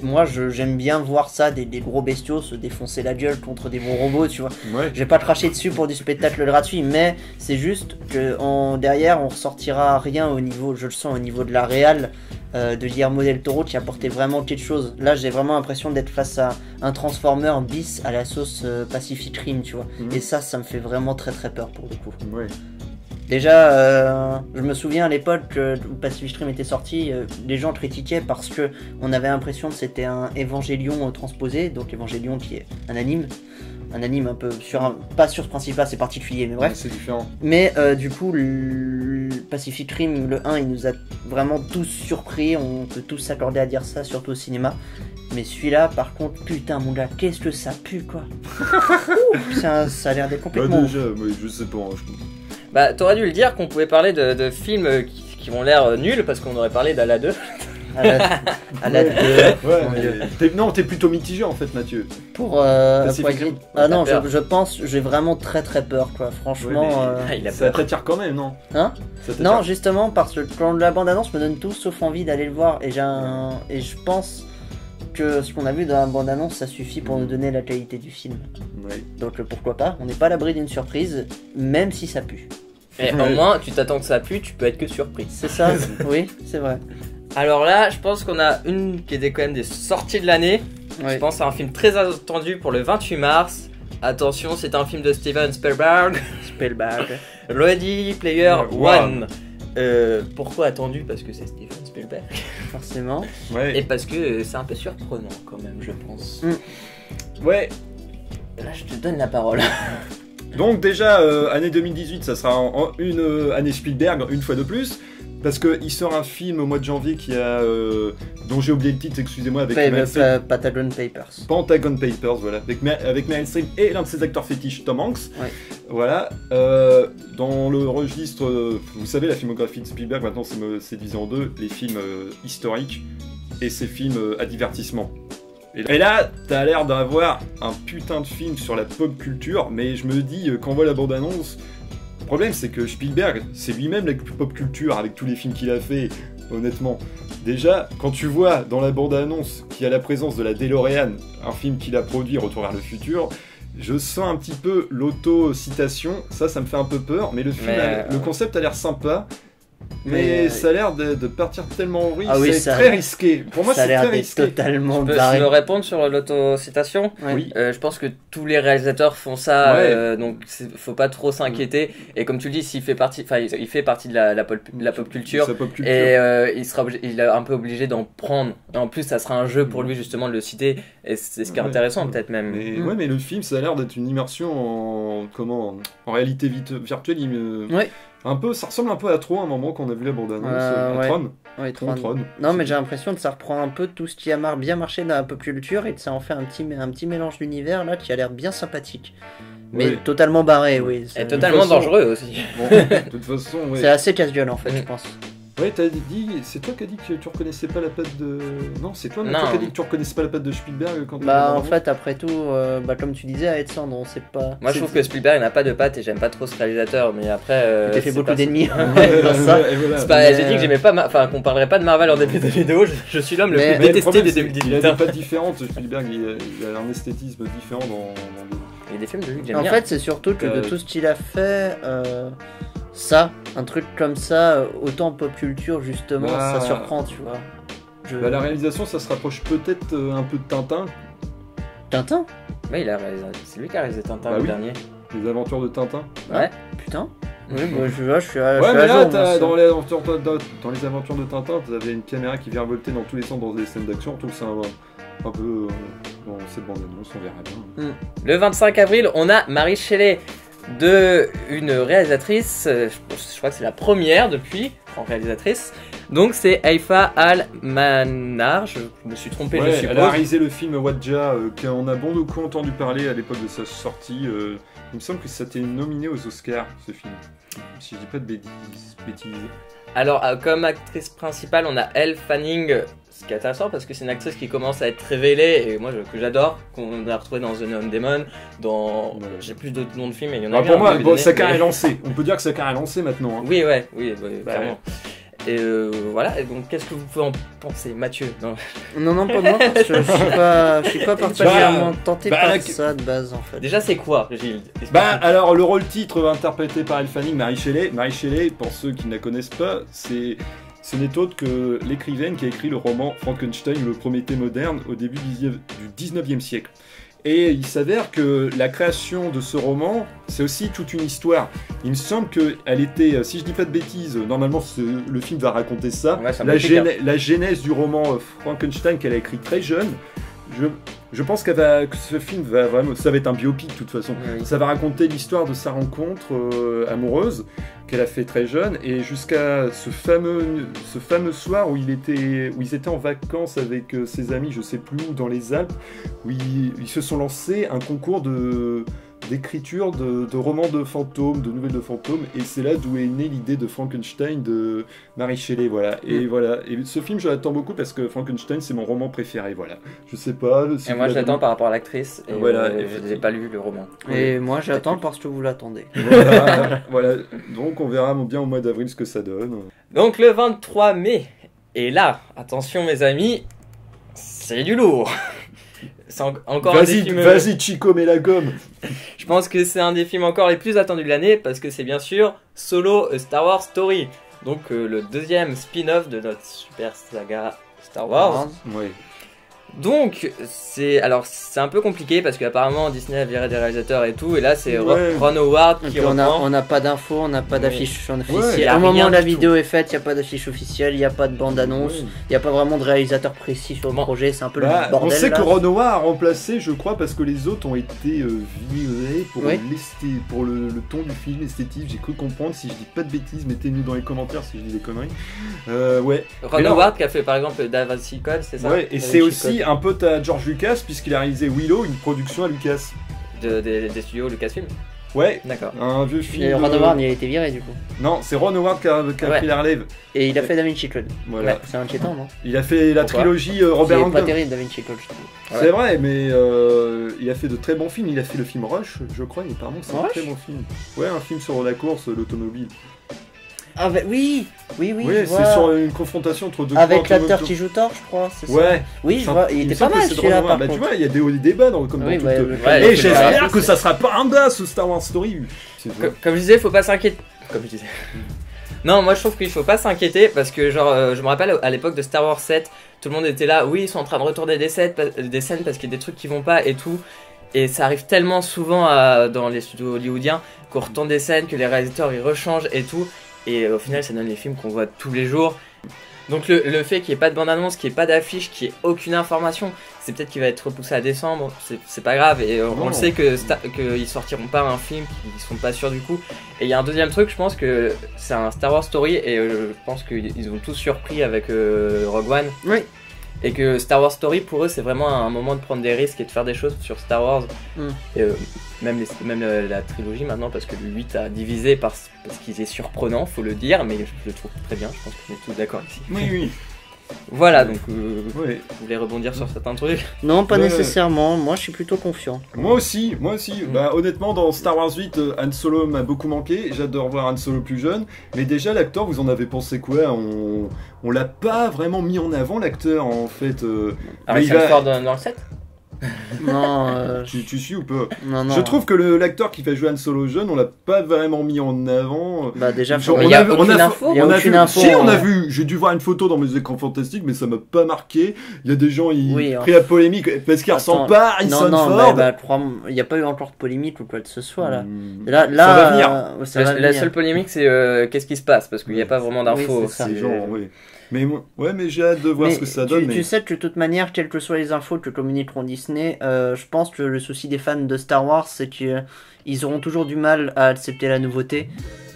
[SPEAKER 3] moi j'aime bien voir ça, des gros bestiaux se défoncer la gueule contre des gros robots, tu vois.
[SPEAKER 2] Ouais.
[SPEAKER 3] Je vais pas cracher dessus pour du spectacle gratuit, mais c'est juste que derrière on ressortira rien au niveau, je le sens, au niveau de la réal de Guillermo del Toro qui apportait vraiment quelque chose. Là j'ai vraiment l'impression d'être face à un Transformer bis à la sauce Pacific Rim, tu vois. Et ça me fait vraiment très très peur pour le coup.
[SPEAKER 2] Ouais.
[SPEAKER 3] Déjà, je me souviens à l'époque où Pacific Rim était sorti, les gens critiquaient parce que on avait l'impression que c'était un Evangelion transposé, donc Evangelion qui est un anime un peu pas sur ce principe-là, c'est particulier, mais bref.
[SPEAKER 2] Ouais, c'est différent.
[SPEAKER 3] Mais du coup, le Pacific Rim, le 1, il nous a vraiment tous surpris, on peut tous s'accorder à dire ça, surtout au cinéma. Mais celui-là, par contre, putain mon gars, qu'est-ce que ça pue quoi. Ça a l'air d'être complètement...
[SPEAKER 2] déjà, je sais pas.
[SPEAKER 1] Bah, t'aurais dû le dire qu'on pouvait parler de films qui ont l'air nuls, parce qu'on aurait parlé d'Ala 2.
[SPEAKER 3] À la 2.
[SPEAKER 2] Ouais, non, t'es plutôt mitigé en fait, Mathieu.
[SPEAKER 3] Pour non, je pense, j'ai vraiment très très peur quoi, franchement.
[SPEAKER 1] Il a
[SPEAKER 2] ça
[SPEAKER 1] peur.
[SPEAKER 2] t'attire quand même, non?
[SPEAKER 3] Hein?
[SPEAKER 2] Ça t'attire.
[SPEAKER 3] Non, justement, parce que quand la bande-annonce me donne tout sauf envie d'aller le voir, et je pense que ce qu'on a vu dans la bande-annonce, ça suffit pour nous donner la qualité du film.
[SPEAKER 2] Ouais.
[SPEAKER 3] Donc pourquoi pas, on n'est pas à l'abri d'une surprise, même si ça pue.
[SPEAKER 1] Et au moins, tu t'attends que ça pue, tu peux être que surpris.
[SPEAKER 3] C'est ça, oui, c'est vrai.
[SPEAKER 1] Alors là, je pense qu'on a une qui était quand même des sorties de l'année.
[SPEAKER 3] Oui.
[SPEAKER 1] Je pense à un film très attendu pour le 28 mars. Attention, c'est un film de Steven Spielberg. Ready Player One. Pourquoi attendu? Parce que c'est Steven Spielberg.
[SPEAKER 3] Forcément.
[SPEAKER 2] Ouais.
[SPEAKER 1] Et parce que c'est un peu surprenant quand même, je pense.
[SPEAKER 2] Ouais.
[SPEAKER 1] Là, je te donne la parole.
[SPEAKER 2] Donc déjà, année 2018, ça sera une année Spielberg, une fois de plus. Parce qu'il sort un film au mois de janvier dont j'ai oublié le titre, excusez-moi, avec
[SPEAKER 3] Pentagon Papers.
[SPEAKER 2] Pentagon Papers, voilà, avec Meryl Streep et l'un de ses acteurs fétiches, Tom Hanks.
[SPEAKER 3] Ouais.
[SPEAKER 2] Voilà. Dans le registre, vous savez, la filmographie de Spielberg, maintenant c'est divisé en deux, les films historiques et ses films à divertissement. Et là, t'as l'air d'avoir un putain de film sur la pop culture, mais je me dis, quand on voit la bande-annonce, le problème c'est que Spielberg, c'est lui-même la pop culture avec tous les films qu'il a fait, honnêtement. Déjà, quand tu vois dans la bande-annonce qu'il y a la présence de la DeLorean, un film qu'il a produit, Retour vers le futur, je sens un petit peu l'auto-citation, ça me fait un peu peur, mais le film, le concept a l'air sympa. mais ça a l'air de partir tellement en vrille,
[SPEAKER 3] Ah oui,
[SPEAKER 2] c'est très risqué. Pour moi,
[SPEAKER 3] ça a
[SPEAKER 2] c'est
[SPEAKER 3] l'air
[SPEAKER 2] très
[SPEAKER 3] d'être
[SPEAKER 2] risqué.
[SPEAKER 3] totalement
[SPEAKER 1] Je
[SPEAKER 3] barré.
[SPEAKER 1] peux répondre sur l'autocitation.
[SPEAKER 3] Ouais.
[SPEAKER 2] Oui.
[SPEAKER 1] Je pense que tous les réalisateurs font ça,
[SPEAKER 2] Ouais.
[SPEAKER 1] donc faut pas trop s'inquiéter. Et comme tu le dis, s'il fait partie, enfin, il fait partie de la pop culture.
[SPEAKER 2] Sa pop culture.
[SPEAKER 1] Et il est un peu obligé d'en prendre. Et en plus, ça sera un jeu pour lui justement de le citer. Et c'est ce qui est
[SPEAKER 2] Ouais.
[SPEAKER 1] intéressant peut-être même.
[SPEAKER 2] Mais, ouais, mais le film, ça a l'air d'être une immersion en réalité virtuelle.
[SPEAKER 3] Ouais.
[SPEAKER 2] Ça ressemble un peu à Tron, à un moment qu'on a vu la bande-annonce. À
[SPEAKER 3] ouais.
[SPEAKER 2] Tron.
[SPEAKER 3] Ouais,
[SPEAKER 2] Tron.
[SPEAKER 3] Non, mais j'ai l'impression que ça reprend un peu tout ce qui a bien marché dans la pop culture et que ça en fait un petit mélange d'univers là qui a l'air bien sympathique. Mais
[SPEAKER 2] Ouais.
[SPEAKER 3] totalement barré, oui.
[SPEAKER 1] Et totalement
[SPEAKER 2] façon-
[SPEAKER 1] dangereux aussi.
[SPEAKER 2] Bon, de toute façon, ouais.
[SPEAKER 3] C'est assez casse-gueule en fait,
[SPEAKER 1] Mm.
[SPEAKER 3] je pense.
[SPEAKER 2] Ouais, c'est toi qui as dit que tu reconnaissais pas la patte de. Non, c'est toi,
[SPEAKER 1] Non.
[SPEAKER 2] toi qui as dit que tu reconnaissais pas la patte de Spielberg quand
[SPEAKER 3] Bah en fait après tout, comme tu disais à Edsand, on sait pas.
[SPEAKER 1] Moi, je trouve que Spielberg n'a pas de patte et j'aime pas trop ce réalisateur. Mais après,
[SPEAKER 3] Il a fait
[SPEAKER 1] c'est
[SPEAKER 3] beaucoup
[SPEAKER 1] pas-
[SPEAKER 3] d'ennemis.
[SPEAKER 2] Ouais,
[SPEAKER 3] dans ça.
[SPEAKER 2] et voilà.
[SPEAKER 1] C'est pas-
[SPEAKER 3] Mais-
[SPEAKER 1] J'ai dit que j'aimais pas, enfin qu'on parlerait pas de Marvel en début de vidéo. Je suis l'homme le
[SPEAKER 3] Mais-
[SPEAKER 1] plus
[SPEAKER 2] Mais le
[SPEAKER 1] détesté
[SPEAKER 2] problème,
[SPEAKER 1] des
[SPEAKER 2] c'est
[SPEAKER 1] 2018.
[SPEAKER 2] qu'il a des pattes différentes, Spielberg, il a un esthétisme différent dans
[SPEAKER 1] Il y a des films de lui que j'aime
[SPEAKER 3] En
[SPEAKER 1] bien.
[SPEAKER 3] fait, c'est surtout que de tout ce qu'il a fait, ça, un truc comme ça, autant pop culture justement,
[SPEAKER 2] Bah,
[SPEAKER 3] ça surprend, tu vois.
[SPEAKER 2] Bah, la réalisation, ça se rapproche peut-être un peu de Tintin,
[SPEAKER 3] Tintin
[SPEAKER 1] Ouais, il a réalisé. C'est lui qui a réalisé Tintin
[SPEAKER 2] Bah
[SPEAKER 1] le
[SPEAKER 2] oui.
[SPEAKER 1] dernier.
[SPEAKER 2] les aventures de Tintin.
[SPEAKER 1] Ouais.
[SPEAKER 3] Putain. Oui, moi je vois, je suis à,
[SPEAKER 2] Ouais,
[SPEAKER 3] je suis
[SPEAKER 2] mais
[SPEAKER 3] à
[SPEAKER 2] là,
[SPEAKER 3] jour, moi, ça.
[SPEAKER 2] dans les aventures de Tintin, t'avais une caméra qui vient volter dans tous les sens dans des scènes d'action. Je trouve que c'est un peu. Bon, cette bande-annonce, on verra bien.
[SPEAKER 1] Le 25 avril, on a Mary Shelley, une réalisatrice. Je crois que c'est la première depuis en réalisatrice. Donc c'est Haifa Al-Manar. Je me suis trompé, je
[SPEAKER 2] Ouais,
[SPEAKER 1] suppose.
[SPEAKER 2] elle a réalisé le film Wadja, qu'on a beaucoup entendu parler à l'époque de sa sortie. Il me semble que ça a été nominé aux Oscars, ce film. Si je dis pas de bêtises.
[SPEAKER 1] Alors, comme actrice principale, on a Elle Fanning, ce qui est intéressant parce que c'est une actrice qui commence à être révélée et moi que j'adore, qu'on a retrouvé dans The Neon Demon, dans.
[SPEAKER 2] Ouais.
[SPEAKER 1] J'ai plus d'autres noms de films, mais il y en a
[SPEAKER 2] Ah,
[SPEAKER 1] bien
[SPEAKER 2] pour
[SPEAKER 1] un
[SPEAKER 2] moi,
[SPEAKER 1] peu
[SPEAKER 2] bon,
[SPEAKER 1] donné,
[SPEAKER 2] sa carrière
[SPEAKER 1] mais-
[SPEAKER 2] est lancée. On peut dire que sa carrière est lancée maintenant. Hein.
[SPEAKER 1] Oui,
[SPEAKER 2] Bah,
[SPEAKER 1] clairement. Et voilà, et donc qu'est-ce que vous pouvez en penser, Mathieu? Non.
[SPEAKER 3] Non, pas moi, parce que je suis pas particulièrement tenté
[SPEAKER 2] bah,
[SPEAKER 3] par
[SPEAKER 2] la-
[SPEAKER 3] ça de base en fait.
[SPEAKER 1] Déjà, c'est quoi, Gilles?
[SPEAKER 2] Bah alors le rôle titre interprété par Elle Fanning, Mary Shelley. Mary Shelley, pour ceux qui ne la connaissent pas, ce n'est autre que l'écrivaine qui a écrit le roman Frankenstein, le Prométhée moderne, au début du 19e siècle. Et il s'avère que la création de ce roman, c'est aussi toute une histoire. Il me semble qu'elle était, si je dis pas de bêtises, normalement le film va raconter ça,
[SPEAKER 1] Ouais, ça me
[SPEAKER 2] la,
[SPEAKER 1] fait peur.
[SPEAKER 2] la genèse du roman Frankenstein qu'elle a écrit très jeune. Je pense que ce film va vraiment, ça va être un biopic de toute façon.
[SPEAKER 1] Oui.
[SPEAKER 2] Ça va raconter l'histoire de sa rencontre amoureuse qu'elle a fait très jeune et jusqu'à ce fameux soir où ils étaient en vacances avec ses amis, je sais plus où, dans les Alpes, où ils se sont lancés un concours d'écriture de romans de fantômes, de nouvelles de fantômes, et c'est là d'où est née l'idée de Frankenstein de Mary Shelley, voilà. Et voilà. Et ce film, je l'attends beaucoup parce que Frankenstein, c'est mon roman préféré, voilà. Je sais pas. Si
[SPEAKER 1] Et
[SPEAKER 2] vous
[SPEAKER 1] moi, je
[SPEAKER 2] l'avez
[SPEAKER 1] l'attends
[SPEAKER 2] lu.
[SPEAKER 1] par rapport à l'actrice, et
[SPEAKER 2] Voilà,
[SPEAKER 1] je n'ai pas lu le roman.
[SPEAKER 3] Et moi j'attends parce que vous l'attendez.
[SPEAKER 2] Voilà, voilà. Donc on verra bien au mois d'avril ce que ça donne.
[SPEAKER 1] Donc le 23 mai, et là, attention mes amis, c'est du lourd. C'est encore un des films.
[SPEAKER 2] Vas-y, Chico, mets la gomme.
[SPEAKER 1] Je pense que c'est un des films encore les plus attendus de l'année parce que c'est bien sûr Solo A Star Wars Story. Donc le deuxième spin-off de notre super saga Star Wars.
[SPEAKER 2] Ouais.
[SPEAKER 1] Donc c'est un peu compliqué parce qu'apparemment Disney a viré des réalisateurs et tout, et là c'est
[SPEAKER 2] Ouais.
[SPEAKER 1] Ron Howard
[SPEAKER 3] Et
[SPEAKER 1] qui
[SPEAKER 3] puis on
[SPEAKER 1] reprend.
[SPEAKER 3] n'a pas d'infos, on n'a pas
[SPEAKER 1] Oui.
[SPEAKER 3] d'affiche
[SPEAKER 1] y
[SPEAKER 3] officielle.
[SPEAKER 1] a
[SPEAKER 3] Au moment
[SPEAKER 1] rien
[SPEAKER 3] où la
[SPEAKER 1] du
[SPEAKER 3] vidéo est faite, il n'y a pas d'affiche officielle, il n'y a pas de bande-annonce, il
[SPEAKER 2] Ouais.
[SPEAKER 3] n'y a pas vraiment de réalisateur précis sur le
[SPEAKER 1] Bon.
[SPEAKER 3] projet, c'est un peu
[SPEAKER 2] Bah,
[SPEAKER 3] le bordel.
[SPEAKER 2] on sait
[SPEAKER 3] là.
[SPEAKER 2] que Ron Howard a remplacé, je crois, parce que les autres ont été virés pour,
[SPEAKER 3] Oui.
[SPEAKER 2] pour le ton du film, l'esthétique. J'ai cru comprendre. Si je dis pas de bêtises, mettez-nous dans les commentaires si je dis des conneries. Ouais.
[SPEAKER 1] Ron
[SPEAKER 2] Mais non.
[SPEAKER 1] Howard qui a fait par exemple Da Vinci Code, c'est ça?
[SPEAKER 2] Ouais, et
[SPEAKER 1] Da
[SPEAKER 2] c'est
[SPEAKER 1] Vinci
[SPEAKER 2] aussi un pote à George Lucas, puisqu'il a réalisé Willow, une production à Lucas.
[SPEAKER 1] Code des studios Lucasfilm.
[SPEAKER 2] Ouais,
[SPEAKER 1] D'accord.
[SPEAKER 2] un vieux film.
[SPEAKER 3] Et Ron Howard, il a été viré du coup.
[SPEAKER 2] Non, c'est Ron Howard qui a
[SPEAKER 1] Ouais.
[SPEAKER 2] pris la relève.
[SPEAKER 3] Et il a fait Da Vinci Code.
[SPEAKER 2] Voilà.
[SPEAKER 1] Ouais.
[SPEAKER 3] C'est inquiétant, non?
[SPEAKER 2] Il a fait la
[SPEAKER 1] Pourquoi
[SPEAKER 2] trilogie Robert
[SPEAKER 3] C'est pas
[SPEAKER 2] Langdon.
[SPEAKER 3] terrible Da Vinci Code, je trouve.
[SPEAKER 2] C'est vrai, mais il a fait de très bons films. Il a fait le film Rush, je crois, et apparemment c'est un
[SPEAKER 3] Rush
[SPEAKER 2] très bon film. Ouais, un film sur la course, l'automobile.
[SPEAKER 3] Ah bah oui, oui,
[SPEAKER 2] Ouais,
[SPEAKER 3] je vois.
[SPEAKER 2] c'est sur une confrontation entre deux
[SPEAKER 3] Avec
[SPEAKER 2] coureurs
[SPEAKER 3] l'acteur
[SPEAKER 2] automobiles.
[SPEAKER 3] qui joue Thor, je crois, c'est ça?
[SPEAKER 2] Ouais.
[SPEAKER 3] Oui, je
[SPEAKER 2] Enfin,
[SPEAKER 3] vois, il
[SPEAKER 2] me
[SPEAKER 3] était
[SPEAKER 2] semble
[SPEAKER 3] pas
[SPEAKER 2] que
[SPEAKER 3] mal
[SPEAKER 2] c'est
[SPEAKER 3] celui-là
[SPEAKER 2] drôlement-
[SPEAKER 3] par
[SPEAKER 2] Bah, tu
[SPEAKER 3] contre.
[SPEAKER 2] vois, il y a des hauts et des débats comme
[SPEAKER 3] Oui,
[SPEAKER 2] dans
[SPEAKER 3] bah,
[SPEAKER 2] toute.
[SPEAKER 3] le-
[SPEAKER 1] Ouais,
[SPEAKER 2] Et
[SPEAKER 1] c'est
[SPEAKER 2] j'espère
[SPEAKER 1] vrai.
[SPEAKER 2] que ça sera pas un bas ce Star Wars Story. C'est vrai.
[SPEAKER 1] Comme je disais, faut pas s'inquiéter. comme je disais. Non, moi je trouve qu'il faut pas s'inquiéter parce que genre je me rappelle à l'époque de Star Wars 7, tout le monde était là, oui ils sont en train de retourner des scènes parce qu'il y a des trucs qui vont pas et tout. Et ça arrive tellement souvent dans les studios hollywoodiens qu'on retourne des scènes, que les réalisateurs ils rechangent et tout. Et au final ça donne les films qu'on voit tous les jours. Donc le fait qu'il n'y ait pas de bande-annonce, qu'il n'y ait pas d'affiche, qu'il n'y ait aucune information, c'est peut-être qu'il va être repoussé à décembre, c'est pas grave. Et on le sait qu'ils sortiront pas un film, qu'ils sont pas sûrs du coup. Et il y a un deuxième truc, je pense que c'est un Star Wars Story et je pense qu'ils ont tous surpris avec Rogue One.
[SPEAKER 3] Oui.
[SPEAKER 1] Et que Star Wars Story pour eux c'est vraiment un moment de prendre des risques et de faire des choses sur Star Wars. Et, même la trilogie maintenant, parce que le 8 a divisé parce qu'il est surprenant, faut le dire, mais je le trouve très bien, je pense qu'on est tous d'accord ici.
[SPEAKER 2] Oui.
[SPEAKER 1] Voilà, donc vous voulez rebondir sur certains trucs?
[SPEAKER 3] Non, pas nécessairement, moi je suis plutôt confiant.
[SPEAKER 2] Moi aussi. Bah, honnêtement, dans Star Wars 8, Han Solo m'a beaucoup manqué. J'adore voir Han Solo plus jeune. Mais déjà, l'acteur, vous en avez pensé quoi? On l'a pas vraiment mis en avant, l'acteur, en fait.
[SPEAKER 1] Harrison Ford dans le 7?
[SPEAKER 3] Non,
[SPEAKER 2] tu suis ou pas?
[SPEAKER 3] non.
[SPEAKER 2] Je trouve que l'acteur qui fait jouer Han Solo jeune, on l'a pas vraiment mis en avant.
[SPEAKER 3] Bah déjà,
[SPEAKER 1] il y a aucune info.
[SPEAKER 2] On a vu. J'ai dû voir une photo dans mes écrans fantastiques, mais ça m'a pas marqué. Il y a des gens pris la polémique parce qu'il ressemble pas à Harrison Ford.
[SPEAKER 3] Il n'y a pas eu encore de polémique ou quoi que ce soit là.
[SPEAKER 2] Ça va venir.
[SPEAKER 1] La seule polémique c'est qu'est-ce qui se passe, parce qu'il n'y a pas vraiment d'infos.
[SPEAKER 2] Mais j'ai hâte de voir ce que ça donne.
[SPEAKER 3] Tu sais que de toute manière, quelles que soient les infos que communiqueront Disney, je pense que le souci des fans de Star Wars, c'est qu'ils auront toujours du mal à accepter la nouveauté.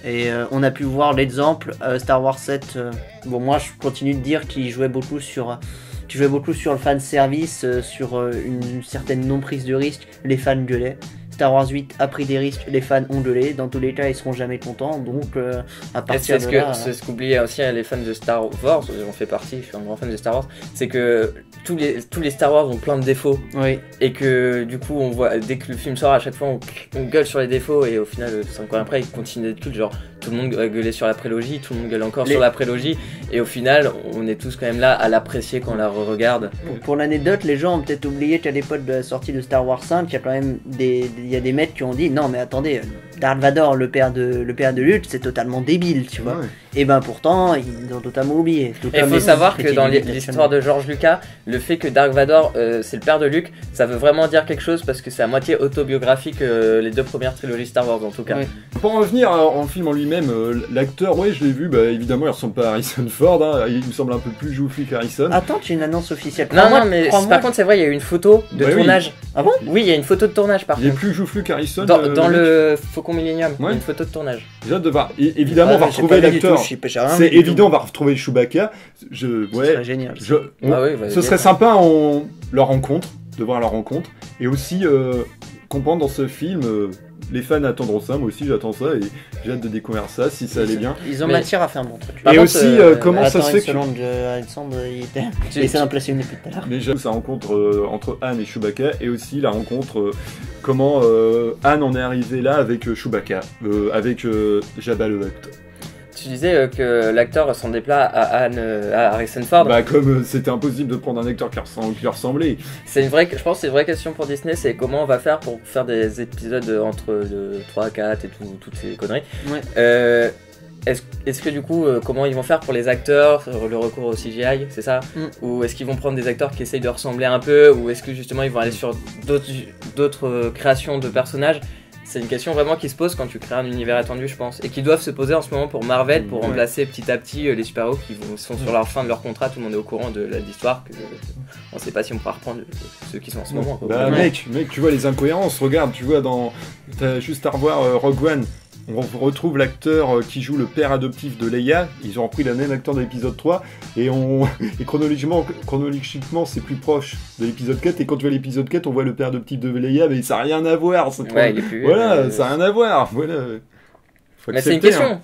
[SPEAKER 3] Et on a pu voir l'exemple, Star Wars 7, bon moi je continue de dire qu'il jouait beaucoup sur le fan service, sur une certaine non prise de risque, les fans gueulaient. Star Wars 8 a pris des risques, les fans ont gueulé, dans tous les cas ils seront jamais contents, donc à partir de là...
[SPEAKER 1] C'est ce qu'oublient aussi les fans de Star Wars, j'en fais partie, je suis un grand fan de Star Wars, c'est que tous les Star Wars ont plein de défauts,
[SPEAKER 3] oui.
[SPEAKER 1] Et que du coup on voit, dès que le film sort, à chaque fois on gueule sur les défauts, et au final 5 ans après ils continuent d'être cultes, genre tout le monde gueulait sur la prélogie, tout le monde gueule encore sur la prélogie, et au final on est tous quand même là à l'apprécier quand on la re-regarde.
[SPEAKER 3] Pour l'anecdote, les gens ont peut-être oublié qu'à l'époque de la sortie de Star Wars 5, il y a quand même il y a des mecs qui ont dit non mais attendez, Darth Vader, le père de Luke, c'est totalement débile, tu vois.
[SPEAKER 2] Ouais.
[SPEAKER 3] Et ben pourtant ils ont totalement oublié.
[SPEAKER 1] Et il faut savoir que dans l'histoire de George Lucas, le fait que Darth Vader c'est le père de Luke, ça veut vraiment dire quelque chose parce que c'est à moitié autobiographique, les 2 premières trilogies Star Wars en tout cas.
[SPEAKER 3] Oui.
[SPEAKER 2] Pour en revenir en film en lui-même, l'acteur, je l'ai vu, évidemment il ressemble pas à Harrison Ford, il me semble un peu plus joufflu qu'Harrison.
[SPEAKER 3] Attends, tu as une annonce officielle.
[SPEAKER 1] Non, mais par contre c'est vrai, il y a eu une photo de tournage.
[SPEAKER 3] Oui. Ah bon?
[SPEAKER 1] Oui, il y a une photo de tournage par contre.
[SPEAKER 2] Il est plus joufflu qu'Harrison.
[SPEAKER 1] Dans le Faucon Millennium, il y a une photo de tournage.
[SPEAKER 2] J'ai hâte de voir. Et évidemment, on va retrouver l'acteur. C'est évident, on va retrouver Chewbacca.
[SPEAKER 3] Ce serait génial.
[SPEAKER 2] Ce serait sympa leur rencontre, de voir leur rencontre. Et aussi comprendre dans ce film, les fans attendront ça, moi aussi j'attends ça, et j'ai hâte de découvrir ça, si ça allait bien.
[SPEAKER 3] Ils ont matière à faire un bon truc.
[SPEAKER 2] Et aussi, comment ça se fait
[SPEAKER 3] que... Alexandre, il essaie d'en placer une depuis tout à l'heure.
[SPEAKER 2] Déjà, sa rencontre entre Han et Chewbacca, et aussi la rencontre, comment Han en est arrivé là avec Chewbacca, avec Jabba le Hutt.
[SPEAKER 1] Tu disais que l'acteur ressemblait pas à Harrison Ford.
[SPEAKER 2] Bah comme c'était impossible de prendre un acteur qui lui ressemblait.
[SPEAKER 1] Je pense que c'est une vraie question pour Disney, c'est comment on va faire pour faire des épisodes entre 3, 4 et toutes ces conneries.
[SPEAKER 3] Ouais.
[SPEAKER 1] Est-ce que du coup, comment ils vont faire pour les acteurs, le recours au CGI, c'est ça? Ou est-ce qu'ils vont prendre des acteurs qui essayent de ressembler un peu? Ou est-ce que justement ils vont aller sur d'autres créations de personnages? C'est une question vraiment qui se pose quand tu crées un univers étendu, je pense, et qui doivent se poser en ce moment pour Marvel, pour remplacer petit à petit les super-héros qui sont sur leur fin de leur contrat. Tout le monde est au courant de l'histoire, on sait pas si on pourra reprendre ceux qui sont en ce moment. Quoi.
[SPEAKER 2] Bah mec, tu vois les incohérences, regarde, tu vois t'as juste à revoir Rogue One. On retrouve l'acteur qui joue le père adoptif de Leia. Ils ont repris le même acteur de l'épisode 3. Et chronologiquement, c'est plus proche de l'épisode 4. Et quand tu vois l'épisode 4, on voit le père adoptif de Leia, mais ça n'a rien à voir. Ça n'a rien à voir. Voilà.
[SPEAKER 1] Mais c'est une question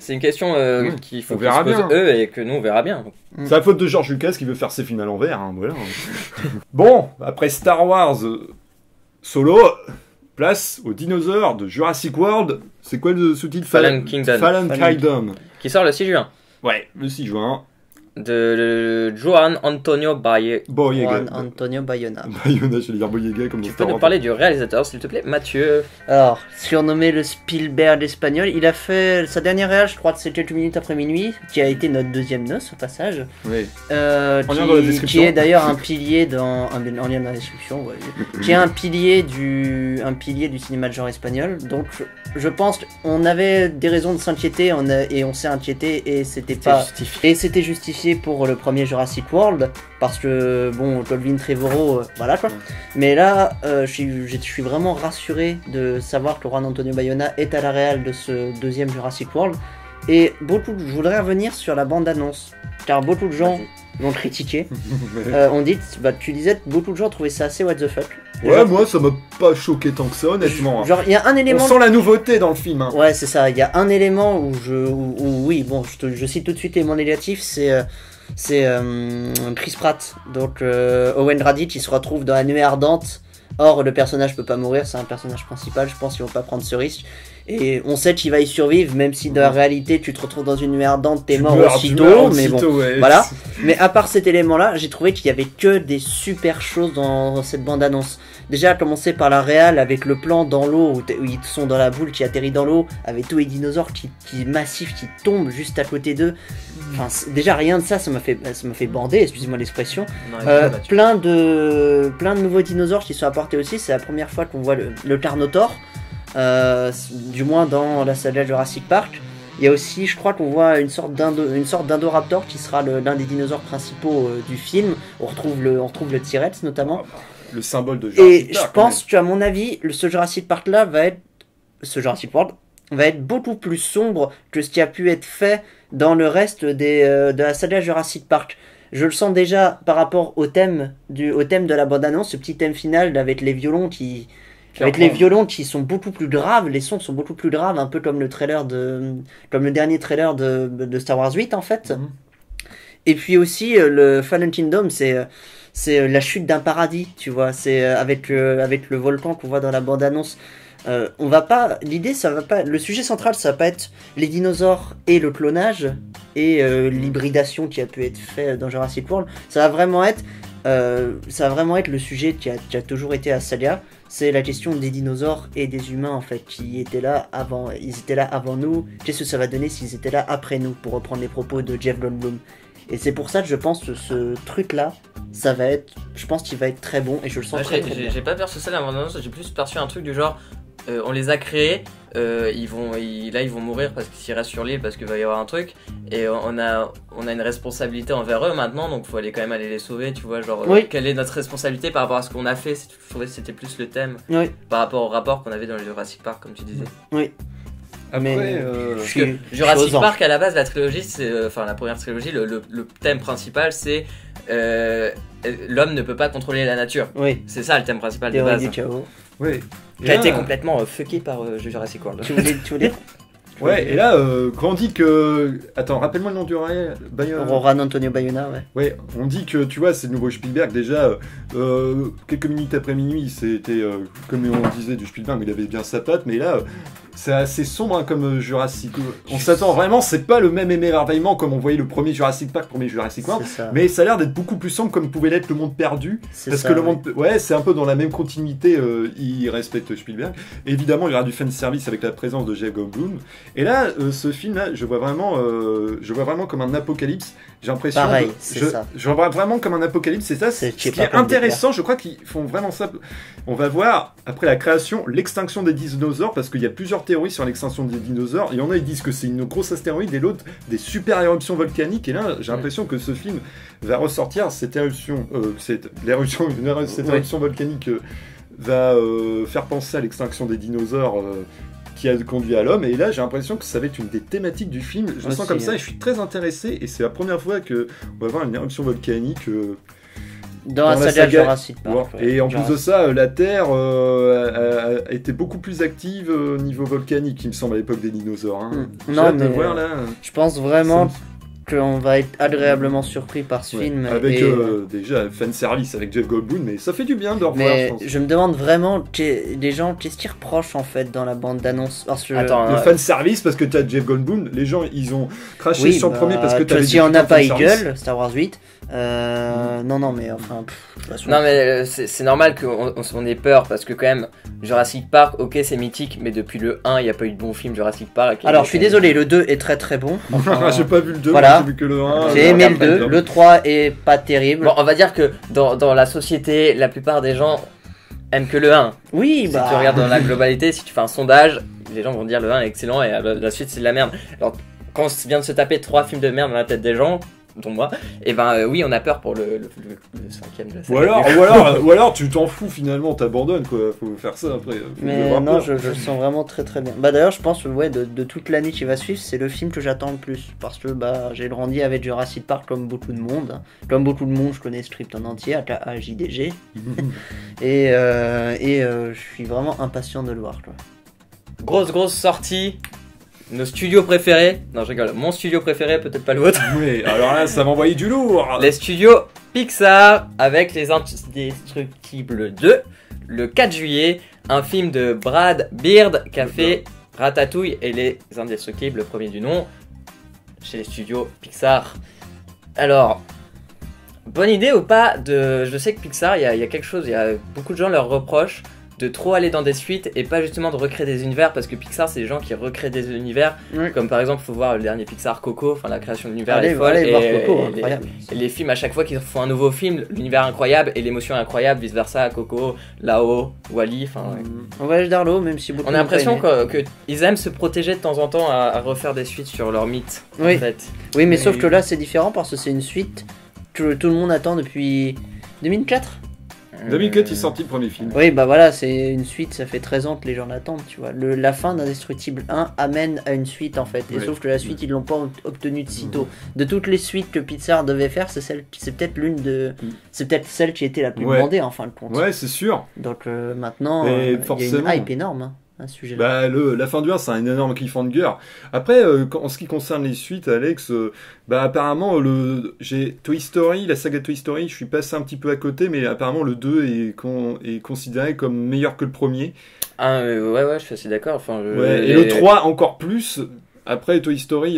[SPEAKER 1] qu'il faut qu'ils se posent eux et que nous on verra bien.
[SPEAKER 2] C'est la faute de George Lucas qui veut faire ses films à l'envers. Voilà. Bon, après Star Wars Solo... Place aux dinosaures de Jurassic World. C'est quoi le sous-titre?
[SPEAKER 1] Fallen Kingdom.
[SPEAKER 2] Fallen Kingdom.
[SPEAKER 1] Qui sort le 6 juin.
[SPEAKER 2] Ouais, le 6 juin.
[SPEAKER 1] de Juan Antonio Juan
[SPEAKER 2] Boyega.
[SPEAKER 3] Antonio Bayona.
[SPEAKER 2] Bayona, je vais dire Boyega comme dans
[SPEAKER 1] Tu peux
[SPEAKER 2] Star
[SPEAKER 1] nous
[SPEAKER 2] Wars.
[SPEAKER 1] parler du réalisateur, s'il te plaît, Mathieu?
[SPEAKER 3] Alors, surnommé le Spielberg espagnol, il a fait sa dernière réal, je crois que c'est quelques minutes après minuit, qui a été notre deuxième noce au passage.
[SPEAKER 2] Oui.
[SPEAKER 3] Qui,
[SPEAKER 2] lien dans la description.
[SPEAKER 3] qui est d'ailleurs un pilier en lien dans la description, ouais, qui est un pilier du cinéma de genre espagnol. Donc, je pense qu'on avait des raisons de s'inquiéter, et on s'est inquiété, et c'était justifié pour le premier Jurassic World, parce que bon, Colvin Trevorrow, voilà quoi. Mais là, je suis vraiment rassuré de savoir que Juan Antonio Bayona est à la réal de ce deuxième Jurassic World. Et je voudrais revenir sur la bande-annonce, car beaucoup de gens l'ont critiqué. On dit, tu disais, beaucoup de gens trouvaient ça assez what the fuck.
[SPEAKER 2] Ouais,
[SPEAKER 3] Genre,
[SPEAKER 2] moi ça m'a pas choqué tant que ça, honnêtement.
[SPEAKER 3] genre, il y a un
[SPEAKER 2] On
[SPEAKER 3] élément.
[SPEAKER 2] sent la nouveauté dans le film. Hein.
[SPEAKER 3] Ouais, c'est ça. Il y a un élément où oui, bon, je cite tout de suite l'élément négatif, c'est Chris Pratt. Donc Owen Grady qui se retrouve dans la nuée ardente. Or, le personnage peut pas mourir, c'est un personnage principal. Je pense qu'ils vont pas prendre ce risque. Et on sait qu'il va y survivre, même si dans la réalité, tu te retrouves dans une nuée ardente, t'es mort aussitôt. Mais bon,
[SPEAKER 2] ouais.
[SPEAKER 3] voilà. Mais à part cet élément-là, j'ai trouvé qu'il y avait que des super choses dans cette bande-annonce. Déjà, à commencer par la réal avec le plan dans l'eau où ils sont dans la boule qui atterrit dans l'eau, avec tous les dinosaures qui massifs qui tombent juste à côté d'eux. Enfin, déjà rien de ça, ça m'a fait bander, excusez-moi l'expression. Plein de nouveaux dinosaures qui sont apportés aussi. C'est la première fois qu'on voit le Carnotaure, du moins dans la saga Jurassic Park. Il y a aussi, je crois qu'on voit une sorte d'Indoraptor qui sera l'un des dinosaures principaux du film. On retrouve le T-Rex notamment.
[SPEAKER 2] Le symbole de Jurassic
[SPEAKER 3] Et
[SPEAKER 2] Park.
[SPEAKER 3] je pense qu'à mon avis, ce Jurassic Park là ce Jurassic World va être beaucoup plus sombre que ce qui a pu être fait dans le reste de la saga Jurassic Park. Je le sens déjà par rapport au thème de la bande-annonce, ce petit thème final avec les violons qui sont beaucoup plus graves, les sons sont beaucoup plus graves, un peu comme le dernier trailer de Star Wars 8 en fait. Et puis aussi le Fallen Kingdom, c'est la chute d'un paradis, tu vois, c'est avec le volcan qu'on voit dans la bande-annonce. Le sujet central, ça va pas être les dinosaures et le clonage et l'hybridation qui a pu être fait dans Jurassic World. Ça va vraiment être le sujet qui a toujours été à Salia. C'est la question des dinosaures et des humains en fait qui étaient là avant. Ils étaient là avant nous. Qu'est-ce que ça va donner s'ils étaient là après nous, pour reprendre les propos de Jeff Goldblum. Et c'est pour ça que je pense que ce truc-là, je pense qu'il va être très bon et je le sens très bien.
[SPEAKER 1] J'ai pas perçu ça dans la bande-annonce, j'ai plus perçu un truc du genre, on les a créés, ils vont mourir parce qu'ils restent sur l'île parce qu'il va y avoir un truc, et on a une responsabilité envers eux maintenant, donc faut aller quand même aller les sauver, tu vois, genre quelle est notre responsabilité par rapport à ce qu'on a fait. Je trouvais que c'était plus le thème par rapport au rapport qu'on avait dans le Jurassic Park, comme tu disais.
[SPEAKER 3] Oui.
[SPEAKER 2] Après,
[SPEAKER 1] Parce que Jurassic Park, à la base, la trilogie, la première trilogie, le thème principal, c'est l'homme ne peut pas contrôler la nature.
[SPEAKER 3] Oui.
[SPEAKER 1] C'est ça le thème principal de
[SPEAKER 3] Théorie
[SPEAKER 1] base.
[SPEAKER 3] du chaos.
[SPEAKER 2] oui.
[SPEAKER 1] Qui a été complètement fucké par Jurassic World.
[SPEAKER 3] Tu voulais
[SPEAKER 2] Ouais, et là, quand on dit que... Attends, rappelle-moi le nom du réel.
[SPEAKER 3] Juan Antonio Bayona, ouais.
[SPEAKER 2] Ouais, on dit que, tu vois, c'est le nouveau Spielberg. Déjà, quelques minutes après minuit, c'était, comme on disait, du Spielberg, il avait bien sa patte, mais là... C'est assez sombre hein, comme Jurassic. On s'attend vraiment, c'est pas le même émerveillement comme on voyait le premier Jurassic Park, premier Jurassic World, mais ça a l'air d'être beaucoup plus sombre comme pouvait l'être le monde perdu. Parce que le monde, ouais, c'est un peu dans la même continuité. Il respecte Spielberg. Et évidemment, il y aura du fan service avec la présence de Jeff Goldblum. Et là, ce film-là, je vois vraiment comme un apocalypse. J'ai l'impression.
[SPEAKER 3] Pareil, c'est ça.
[SPEAKER 2] Je vois vraiment comme un apocalypse. C'est ça. Ce qui est intéressant, je crois qu'ils font vraiment ça. On va voir après la création, l'extinction des dinosaures, parce qu'il y a plusieurs théories sur l'extinction des dinosaures. Il y en a, ils disent que c'est une grosse astéroïde, et l'autre des super éruptions volcaniques. Et là, j'ai l'impression que ce film va ressortir cette éruption volcanique va faire penser à l'extinction des dinosaures. Qui a conduit à l'homme, et là j'ai l'impression que ça va être une des thématiques du film. Je le sens comme ça et je suis très intéressé, et c'est la première fois qu'on va avoir une éruption volcanique
[SPEAKER 3] dans la saga Jurassic Park.
[SPEAKER 2] Et en plus de ça, la Terre a été beaucoup plus active au niveau volcanique, il me semble, à l'époque des dinosaures. Hein.
[SPEAKER 3] Non, mais
[SPEAKER 2] voir, là.
[SPEAKER 3] Je pense vraiment qu'on va être agréablement surpris par ce film.
[SPEAKER 2] Avec
[SPEAKER 3] et,
[SPEAKER 2] déjà fan service avec Jeff Goldblum, mais ça fait du bien de le revoir.
[SPEAKER 3] mais je me demande vraiment, les gens, qu'est-ce qu'ils reprochent en fait dans la bande d'annonce? Parce que
[SPEAKER 1] Attends,
[SPEAKER 2] le fan service, parce que t'as Jeff Goldblum, les gens ils ont craché
[SPEAKER 3] oui,
[SPEAKER 2] sur le premier parce que t'avais
[SPEAKER 3] si on
[SPEAKER 2] du
[SPEAKER 3] n'a pas
[SPEAKER 2] fan service.
[SPEAKER 3] Eagle, Star Wars 8. Non, mais enfin. De toute façon,
[SPEAKER 1] Non mais c'est normal qu'on ait peur parce que quand même Jurassic Park, ok c'est mythique, mais depuis le 1 il n'y a pas eu de bon film Jurassic Park.
[SPEAKER 3] Alors je suis désolé, le 2 est très très bon.
[SPEAKER 2] J'ai pas vu le 2,
[SPEAKER 3] voilà.
[SPEAKER 2] j'ai vu que le 1.
[SPEAKER 3] J'ai aimé le 2, le 3 est pas terrible.
[SPEAKER 1] Bon, on va dire que dans la société, la plupart des gens aiment que le 1.
[SPEAKER 3] Oui,
[SPEAKER 1] Si tu regardes dans la globalité, si tu fais un sondage, les gens vont dire le 1 est excellent et la suite c'est de la merde. Alors quand on vient de se taper 3 films de merde dans la tête des gens, dont moi, et ben oui on a peur pour le 5ème de la saga.
[SPEAKER 2] Ou alors tu t'en fous finalement, t'abandonnes quoi, faut faire ça après.
[SPEAKER 3] Mais non, je le sens vraiment très très bien. Bah d'ailleurs je pense ouais, de toute l'année qui va suivre, c'est le film que j'attends le plus. Parce que bah j'ai grandi avec Jurassic Park comme beaucoup de monde. Comme beaucoup de monde, je connais ce script en entier, à JDG. et je suis vraiment impatient de le voir quoi.
[SPEAKER 1] Grosse sortie. Nos studios préférés, non je rigole, mon studio préféré, peut-être pas le vôtre.
[SPEAKER 2] Oui, alors là ça va envoyer du lourd.
[SPEAKER 1] Les studios Pixar avec Les Indestructibles 2, le 4 juillet, un film de Brad Bird qui a fait Ratatouille et Les Indestructibles, le premier du nom, chez les studios Pixar. Alors, bonne idée ou pas de... Je sais que Pixar, il y a quelque chose, il y a beaucoup de gens leur reprochent de trop aller dans des suites et pas justement de recréer des univers, parce que Pixar c'est des gens qui recréent des univers, comme par exemple faut voir le dernier Pixar Coco, enfin la création de l'univers est folle, et les films à chaque fois qu'ils font un nouveau film, l'univers est incroyable et l'émotion est incroyable, vice versa, Coco, Là-haut, Wall-E, enfin
[SPEAKER 3] Voyage d'Arlo, même si beaucoup
[SPEAKER 1] on a l'impression qu'ils aiment se protéger de temps en temps à refaire des suites sur leurs mythes en fait.
[SPEAKER 3] Oui mais sauf que là c'est différent parce que c'est une suite que tout le monde attend depuis 2004.
[SPEAKER 2] 2004 il est sorti le premier film.
[SPEAKER 3] Oui bah voilà, c'est une suite, ça fait 13 ans que les gens l'attendent, tu vois. La fin d'Indestructible 1 amène à une suite en fait, et sauf que la suite ils l'ont pas obtenue de sitôt. De toutes les suites que Pixar devait faire, c'est peut-être c'est peut-être celle qui était la plus demandée en fin de compte.
[SPEAKER 2] Ouais c'est sûr.
[SPEAKER 3] Donc maintenant il y a une hype énorme hein.
[SPEAKER 2] Bah, la fin du 1 c'est un énorme cliffhanger. Après en ce qui concerne les suites Alex, bah apparemment j'ai Toy Story, la saga Toy Story, je suis passé un petit peu à côté, mais apparemment le 2 est considéré comme meilleur que le premier.
[SPEAKER 1] Ah ouais je suis assez d'accord. Enfin,
[SPEAKER 2] et le 3 encore plus. Après Toy Story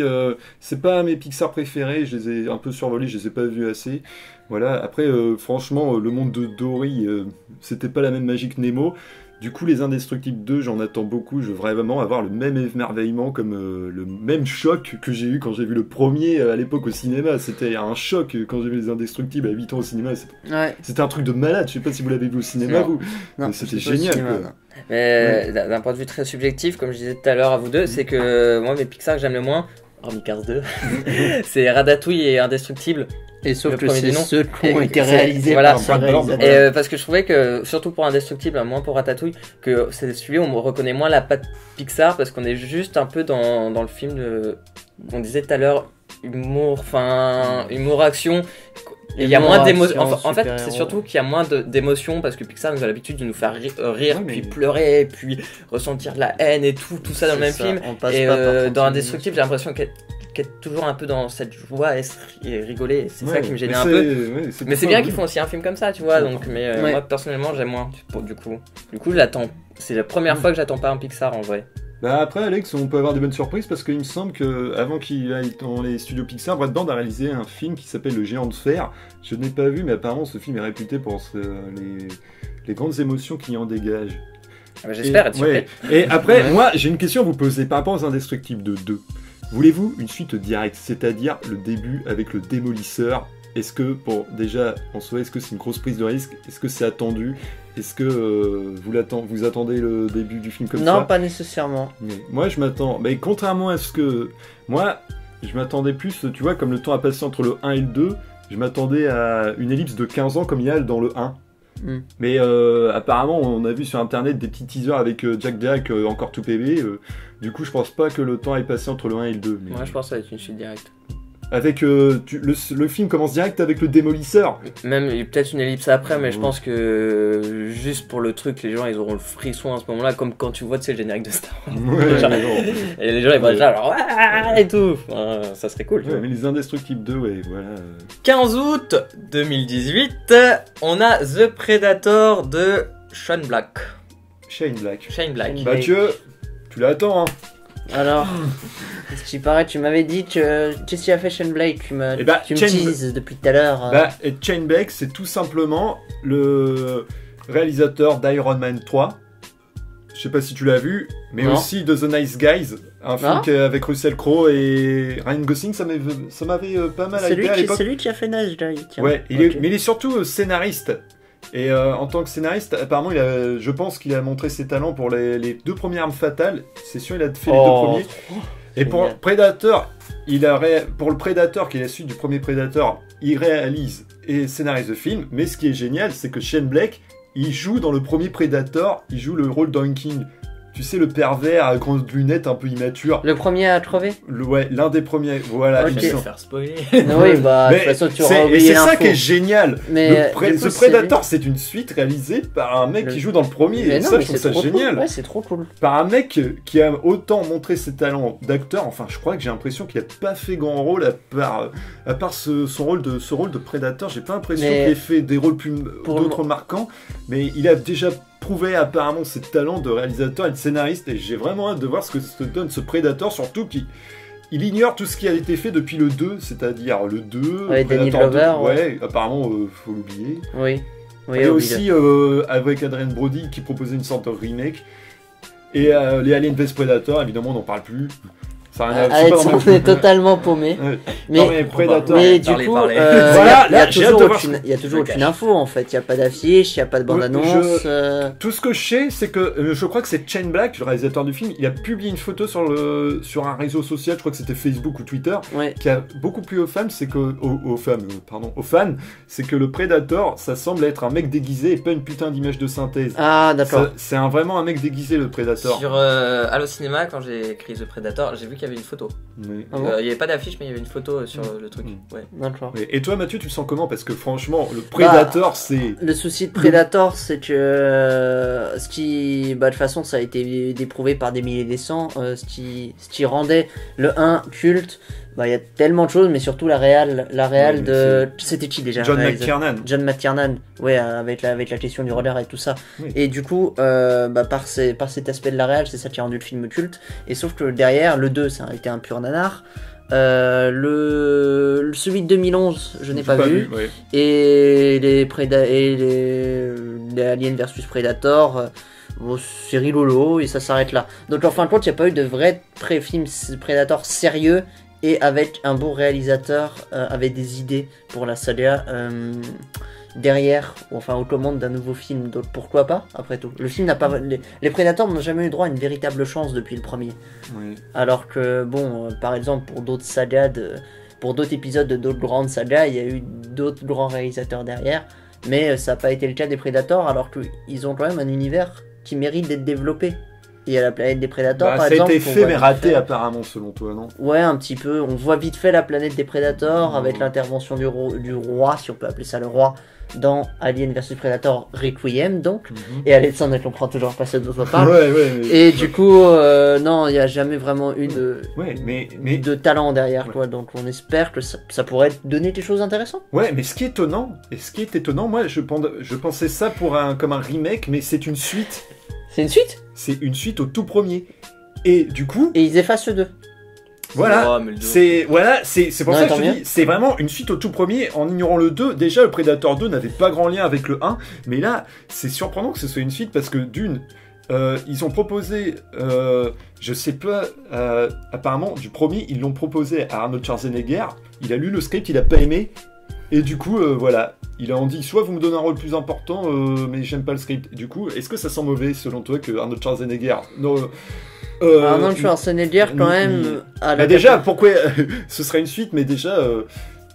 [SPEAKER 2] c'est pas mes Pixar préférés, je les ai un peu survolés, je les ai pas vus assez. Voilà, après franchement le monde de Dory c'était pas la même magie que Nemo. Du coup, Les Indestructibles 2, j'en attends beaucoup. Je veux vraiment avoir le même émerveillement, comme le même choc que j'ai eu quand j'ai vu le premier à l'époque au cinéma. C'était un choc quand j'ai vu Les Indestructibles à 8 ans au cinéma. C'était un truc de malade. Je sais pas si vous l'avez vu au cinéma, vous. Non, c'était génial.
[SPEAKER 1] Mais d'un point de vue très subjectif, comme je disais tout à l'heure à vous deux, c'est que moi, mes Pixar que j'aime le moins, hormis Cars 2, c'est Ratatouille et Indestructible.
[SPEAKER 3] Et sauf que c'est ceux qui ont été réalisés
[SPEAKER 1] par ce réalisateur. Parce que je trouvais que, surtout pour Indestructible, moins pour Ratatouille, que c'est celui où on reconnaît moins la patte Pixar, parce qu'on est juste un peu dans le film qu'on disait tout à l'heure, humour-action. Il y a moins d'émotions. En fait, c'est surtout qu'il y a moins d'émotions, parce que Pixar nous a l'habitude de nous faire rire, puis pleurer, puis ressentir de la haine et tout ça dans le même film. Et dans Indestructible, j'ai l'impression qu'être toujours un peu dans cette joie et rigoler, c'est ça qui me gênait un peu. Mais c'est bien qu'ils font aussi un film comme ça, tu vois. Donc, mais moi personnellement j'aime moins. Du coup je l'attends. C'est la première fois que j'attends pas un Pixar en vrai.
[SPEAKER 2] Bah après Alex, on peut avoir des bonnes surprises parce qu'il me semble que avant qu'il aille dans les studios Pixar, Brad Bird a réalisé un film qui s'appelle Le Géant de Fer. Je n'ai pas vu, mais apparemment ce film est réputé pour les grandes émotions qu'il en dégage.
[SPEAKER 1] Ah bah, j'espère être surpris.
[SPEAKER 2] Et après, moi j'ai une question à vous poser par rapport aux Indestructibles 2. Voulez-vous une suite directe, c'est-à-dire le début avec le démolisseur? Est-ce que, déjà, en soi, est-ce que c'est une grosse prise de risque? Est-ce que c'est attendu? Est-ce que vous attendez le début du film comme ça?
[SPEAKER 3] Non, pas nécessairement.
[SPEAKER 2] Mais moi, je m'attends... Mais contrairement à ce que... Moi, je m'attendais plus, tu vois, comme le temps a passé entre le 1 et le 2, je m'attendais à une ellipse de 15 ans comme il y a dans le 1. Mais apparemment, on a vu sur internet des petits teasers avec Jack Black encore tout bébé. Du coup, je pense pas que le temps ait passé entre le 1 et le 2. Mais...
[SPEAKER 1] Moi, je pense que ça va être une suite directe.
[SPEAKER 2] Avec le film commence direct avec le démolisseur.
[SPEAKER 1] Même il y a peut-être une ellipse après, mais je pense que juste pour le truc, les gens ils auront le frisson à ce moment-là, comme quand tu vois le générique de Star Wars.
[SPEAKER 2] Ouais,
[SPEAKER 1] Genre,
[SPEAKER 2] mais non.
[SPEAKER 1] et les gens ils vont être là, genre Ouah et tout. Enfin, ça serait cool. Tu vois.
[SPEAKER 2] Ouais, mais les Indestructibles 2, ouais, voilà.
[SPEAKER 1] 15 août 2018, on a The Predator de Shane Black.
[SPEAKER 2] Shane Black.
[SPEAKER 1] Shane Black.
[SPEAKER 3] Shane-
[SPEAKER 2] Mathieu, tu l'attends, hein.
[SPEAKER 3] Alors, ce qui paraît, tu m'avais dit que. Qu'est-ce qu'il a fait Shane Blake? Tu me
[SPEAKER 2] Shane-
[SPEAKER 3] teases depuis tout à l'heure.
[SPEAKER 2] Et Shane Black, c'est tout simplement le réalisateur d'Iron Man 3. Je sais pas si tu l'as vu, mais
[SPEAKER 3] Non.
[SPEAKER 2] aussi de The Nice Guys, un film avec Russell Crowe et Ryan Gosling, ça m'avait pas mal
[SPEAKER 3] c'est
[SPEAKER 2] hypé à l'époque.
[SPEAKER 3] lui qui a fait Nage, là. Tiens.
[SPEAKER 2] Ouais,
[SPEAKER 3] Ok.
[SPEAKER 2] mais il est surtout scénariste. Et en tant que scénariste, apparemment, je pense qu'il a montré ses talents pour les 2 premières Armes Fatales. C'est sûr, il a fait les 2 premiers. Et pour
[SPEAKER 3] génial.
[SPEAKER 2] Predator, pour le Predator, qui est la suite du premier Predator, il réalise et scénarise le film. Mais ce qui est génial, c'est que Shane Black, il joue dans le premier Predator, il joue le rôle d'Hanking. Tu sais, le pervers à grandes lunettes un peu immature.
[SPEAKER 3] Le premier à crever.
[SPEAKER 2] Ouais, l'un des premiers. Voilà.
[SPEAKER 3] Ok.
[SPEAKER 1] Je vais me faire spoiler.
[SPEAKER 3] Oui, bah, de
[SPEAKER 2] Mais
[SPEAKER 3] toute façon, tu
[SPEAKER 2] c'est-
[SPEAKER 3] auras
[SPEAKER 2] et
[SPEAKER 3] oublié
[SPEAKER 2] c'est ça
[SPEAKER 3] l'info.
[SPEAKER 2] qui est génial.
[SPEAKER 3] Mais du coup,
[SPEAKER 2] The Predator, c'est une suite réalisée par un mec qui joue dans le premier.
[SPEAKER 3] Mais
[SPEAKER 2] Et
[SPEAKER 3] non,
[SPEAKER 2] ça,
[SPEAKER 3] mais
[SPEAKER 2] je trouve
[SPEAKER 3] c'est
[SPEAKER 2] ça
[SPEAKER 3] trop
[SPEAKER 2] génial.
[SPEAKER 3] cool. Ouais, c'est trop cool.
[SPEAKER 2] Par un mec qui a autant montré ses talents d'acteur. Enfin, je crois que j'ai l'impression qu'il a pas fait grand rôle à part ce rôle de Predator. J'ai pas l'impression
[SPEAKER 3] Mais
[SPEAKER 2] qu'il ait fait des rôles
[SPEAKER 3] pour
[SPEAKER 2] d'autres marquants. Mais il a déjà prouvé apparemment ses talents de réalisateur et de scénariste. Et j'ai vraiment hâte de voir ce que se donne ce Predator, surtout qu'il ignore tout ce qui a été fait depuis le 2, c'est-à-dire le 2,
[SPEAKER 3] Ouais, Danny
[SPEAKER 2] Predator 2,
[SPEAKER 3] Glover,
[SPEAKER 2] ouais, apparemment, faut l'oublier.
[SPEAKER 3] Oui. Oui,
[SPEAKER 2] Et
[SPEAKER 3] obligé.
[SPEAKER 2] aussi avec Adrien Brody qui proposait une sorte de remake. Et les Alien vs Predator, évidemment, on n'en parle plus. Ça a rien à- c'est pas dans
[SPEAKER 3] on
[SPEAKER 2] ma-
[SPEAKER 3] est totalement paumé.
[SPEAKER 2] Ouais.
[SPEAKER 3] Mais,
[SPEAKER 2] Non, mais Predator.
[SPEAKER 3] mais du
[SPEAKER 1] Parlez,
[SPEAKER 3] coup,
[SPEAKER 1] parlez.
[SPEAKER 2] Voilà,
[SPEAKER 3] il y a
[SPEAKER 2] là, j'ai hâte de
[SPEAKER 3] toujours
[SPEAKER 2] voir
[SPEAKER 3] aucune,
[SPEAKER 2] ce-
[SPEAKER 3] il y a toujours
[SPEAKER 1] je
[SPEAKER 3] aucune
[SPEAKER 1] cache.
[SPEAKER 3] info en fait. Il n'y a pas d'affiche, il n'y a pas de bande-annonce.
[SPEAKER 2] Tout ce que je sais, c'est que je crois que c'est Shane Black, le réalisateur du film, il a publié une photo sur un réseau social, je crois que c'était Facebook ou Twitter,
[SPEAKER 3] Ouais.
[SPEAKER 2] qui a beaucoup plu aux fans, c'est que aux fans, c'est que le Predator, ça semble être un mec déguisé et pas une putain d'image de synthèse.
[SPEAKER 3] Ah, d'accord.
[SPEAKER 2] C'est vraiment un mec déguisé, le Predator.
[SPEAKER 1] Sur Allocinéma, quand j'ai écrit The Predator, j'ai vu qu'il y avait une photo.
[SPEAKER 2] Oui.
[SPEAKER 3] Ah bon
[SPEAKER 1] Il n'y avait pas d'affiche, mais il y avait une photo sur le truc.
[SPEAKER 2] Mm.
[SPEAKER 1] Ouais.
[SPEAKER 3] D'accord.
[SPEAKER 2] Et toi, Mathieu, tu le sens comment? Parce que franchement, le Predator, c'est.
[SPEAKER 3] Le souci de Predator, c'est que ce qui, bah, de toute façon, ça a été déprouvé par des milliers des cents. Ce qui rendait le 1 culte, bah, il y a tellement de choses, mais surtout la réal
[SPEAKER 2] Ouais,
[SPEAKER 3] de. C'était qui déjà?
[SPEAKER 2] John
[SPEAKER 3] le
[SPEAKER 2] McTiernan.
[SPEAKER 3] John McTiernan, ouais, avec la question du roller et tout ça.
[SPEAKER 2] Oui.
[SPEAKER 3] Et du coup, bah, par cet aspect de la réal, c'est ça qui a rendu le film culte. Et sauf que derrière, le 2, ça a été un pur nanar. Celui de 2011, je n'ai pas vu.
[SPEAKER 2] Ouais.
[SPEAKER 3] Et les Aliens versus Predator, bon, c'est rigolo et ça s'arrête là. Donc en fin de compte, il n'y a pas eu de vrai film Predator sérieux et avec un bon réalisateur avec des idées pour la saga derrière, ou enfin aux commandes d'un nouveau film. Donc pourquoi pas, après tout. Le film n'a pas, les Predators n'ont jamais eu droit à une véritable chance depuis le premier.
[SPEAKER 2] Ouais.
[SPEAKER 3] Alors que, bon, par exemple, pour d'autres sagas, pour d'autres épisodes de d'autres grandes sagas, il y a eu d'autres grands réalisateurs derrière, mais ça n'a pas été le cas des Predators, alors qu'ils ont quand même un univers qui mérite d'être développé. Il y a la planète des Predators,
[SPEAKER 2] Bah,
[SPEAKER 3] par
[SPEAKER 2] ça a
[SPEAKER 3] exemple.
[SPEAKER 2] été
[SPEAKER 3] qu'on
[SPEAKER 2] fait,
[SPEAKER 3] voit
[SPEAKER 2] mais
[SPEAKER 3] vite
[SPEAKER 2] raté
[SPEAKER 3] fait.
[SPEAKER 2] apparemment, selon toi, non?
[SPEAKER 3] Ouais, un petit peu. On voit vite fait la planète des Predators
[SPEAKER 2] Mmh.
[SPEAKER 3] avec l'intervention du roi, si on peut appeler ça le roi, dans Alien vs Predator Requiem, donc. Et Alexandre ne comprend toujours pas ce dont on parle.
[SPEAKER 2] Ouais.
[SPEAKER 3] Et du coup, non, il n'y a jamais vraiment eu
[SPEAKER 2] Ouais, mais
[SPEAKER 3] de talent derrière,
[SPEAKER 2] Ouais.
[SPEAKER 3] quoi. Donc on espère que ça pourrait donner des choses intéressantes.
[SPEAKER 2] ouais, mais ce qui est étonnant, moi, je pensais ça comme un remake, mais c'est une suite.
[SPEAKER 3] C'est une suite
[SPEAKER 2] C'est une suite au tout premier. Et du coup,
[SPEAKER 3] et ils effacent le 2.
[SPEAKER 2] voilà,
[SPEAKER 1] Oh, mais le dos.
[SPEAKER 2] c'est pour
[SPEAKER 3] Non,
[SPEAKER 2] ça que
[SPEAKER 3] tant
[SPEAKER 2] je te
[SPEAKER 3] mieux.
[SPEAKER 2] dis, c'est vraiment une suite au tout premier en ignorant le 2. Déjà, le Predator 2 n'avait pas grand lien avec le 1, mais là, c'est surprenant que ce soit une suite parce que d'une, ils ont proposé, je sais pas, apparemment du premier, ils l'ont proposé à Arnold Schwarzenegger. Il a lu le script, il a pas aimé, et du coup, voilà. Il a dit soit vous me donnez un rôle plus important, mais j'aime pas le script. Du coup, est-ce que ça sent mauvais selon toi que Arnold Schwarzenegger
[SPEAKER 3] Arnold Schwarzenegger, quand même. à la
[SPEAKER 2] déjà, pourquoi ce serait une suite, mais déjà,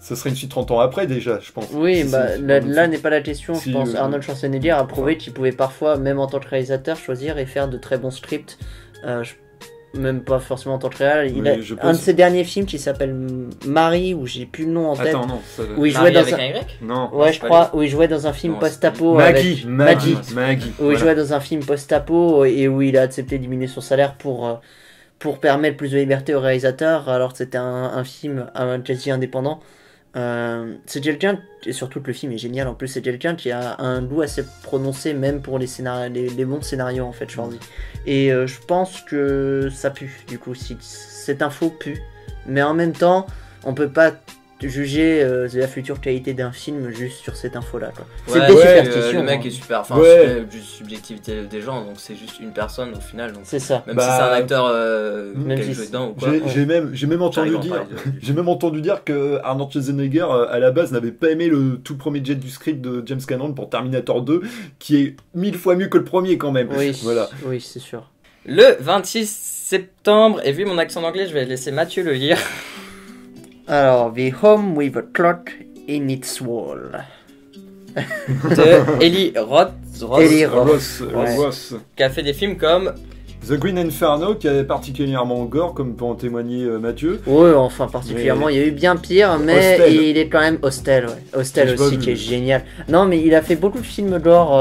[SPEAKER 2] ce serait une suite 30 ans après, déjà, je pense.
[SPEAKER 3] Oui,
[SPEAKER 2] Si,
[SPEAKER 3] bah
[SPEAKER 2] si,
[SPEAKER 3] là n'est pas la question,
[SPEAKER 2] Si,
[SPEAKER 3] je pense. Arnold Schwarzenegger a prouvé qu'il pouvait parfois, même en tant que réalisateur, choisir et faire de très bons scripts. même pas forcément en tant que réel. Il
[SPEAKER 2] Oui,
[SPEAKER 3] a
[SPEAKER 2] je
[SPEAKER 3] un de
[SPEAKER 2] pense.
[SPEAKER 3] ses derniers films qui s'appelle Marie, où j'ai plus le nom en tête.
[SPEAKER 2] Attends, non. Ça...
[SPEAKER 3] Où il jouait
[SPEAKER 1] Marie
[SPEAKER 3] dans
[SPEAKER 1] avec
[SPEAKER 3] un...
[SPEAKER 1] un Y.
[SPEAKER 2] Non.
[SPEAKER 3] Ouais,
[SPEAKER 1] c'est
[SPEAKER 3] je
[SPEAKER 1] pas
[SPEAKER 3] crois, où il jouait dans un film
[SPEAKER 1] Non, c'est
[SPEAKER 3] post-apo
[SPEAKER 2] Maggie.
[SPEAKER 3] avec Maggie.
[SPEAKER 2] Maggie.
[SPEAKER 3] Où il jouait dans un film post-apo et où il a accepté de diminuer son salaire pour permettre plus de liberté au réalisateur, alors que c'était un film, un quasi indépendant. C'est quelqu'un, et surtout que le film est génial en plus, c'est quelqu'un qui a un goût assez prononcé même pour les scénarios, les bons scénarios en fait, Schwarzy. Et je pense que ça pue, du coup, si cette info pue. Mais en même temps, on peut pas juger la future qualité d'un film juste sur cette info-là, quoi. C'est des superstitions.
[SPEAKER 1] Le mec
[SPEAKER 3] hein.
[SPEAKER 1] est super. Enfin,
[SPEAKER 2] Ouais.
[SPEAKER 1] c'est juste subjectivité des gens, donc c'est juste une personne au final. Donc,
[SPEAKER 3] C'est ça.
[SPEAKER 1] même
[SPEAKER 2] Bah,
[SPEAKER 1] si c'est un acteur
[SPEAKER 3] même
[SPEAKER 1] qui a
[SPEAKER 3] si
[SPEAKER 1] joué
[SPEAKER 3] c'est-
[SPEAKER 1] dedans ou quoi.
[SPEAKER 2] J'ai même entendu
[SPEAKER 1] J'arrive à en
[SPEAKER 2] dire.
[SPEAKER 1] parler de-
[SPEAKER 2] J'ai même entendu dire que Arnold Schwarzenegger, à la base, n'avait pas aimé le tout premier jet du script de James Cameron pour Terminator 2, qui est 1000 fois mieux que le premier quand même.
[SPEAKER 3] Oui,
[SPEAKER 2] Voilà.
[SPEAKER 3] oui, c'est sûr.
[SPEAKER 1] Le 26 septembre, et vu mon accent d'anglais, je vais laisser Mathieu le lire.
[SPEAKER 3] Alors, The Home with a Clock in its Wall.
[SPEAKER 1] De Eli Roth.
[SPEAKER 3] Eli Roth.
[SPEAKER 2] Ross.
[SPEAKER 1] Qui a fait des films comme.
[SPEAKER 2] The Green Inferno, qui est particulièrement gore, comme peut en témoigner Mathieu.
[SPEAKER 3] Ouais, enfin particulièrement,
[SPEAKER 2] Mais-
[SPEAKER 3] il y a eu bien pire, mais
[SPEAKER 2] Hostel.
[SPEAKER 3] il est quand même Hostel, ouais. Hostel
[SPEAKER 2] J'ai pas
[SPEAKER 3] aussi,
[SPEAKER 2] vu.
[SPEAKER 3] qui est génial. Non, mais il a fait beaucoup de films gore.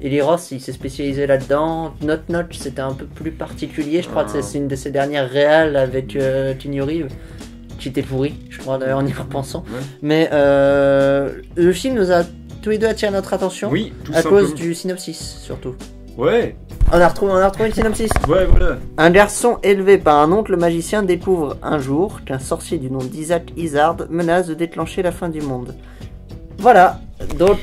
[SPEAKER 3] Eli Roth, il s'est spécialisé là-dedans. Not Notch, c'était un peu plus particulier. Je crois que c'est une de ses dernières réales avec Keanu Reeves, qui était pourri, je crois d'ailleurs en y repensant.
[SPEAKER 2] Ouais.
[SPEAKER 3] Mais le film nous a tous les deux attiré notre attention.
[SPEAKER 2] Oui, tout
[SPEAKER 3] À
[SPEAKER 2] simplement.
[SPEAKER 3] cause du synopsis, surtout.
[SPEAKER 2] Ouais,
[SPEAKER 3] On a retrouvé le synopsis.
[SPEAKER 2] ouais, voilà.
[SPEAKER 3] Un garçon élevé par un oncle magicien découvre un jour qu'un sorcier du nom d'Isaac Izard menace de déclencher la fin du monde. Voilà, donc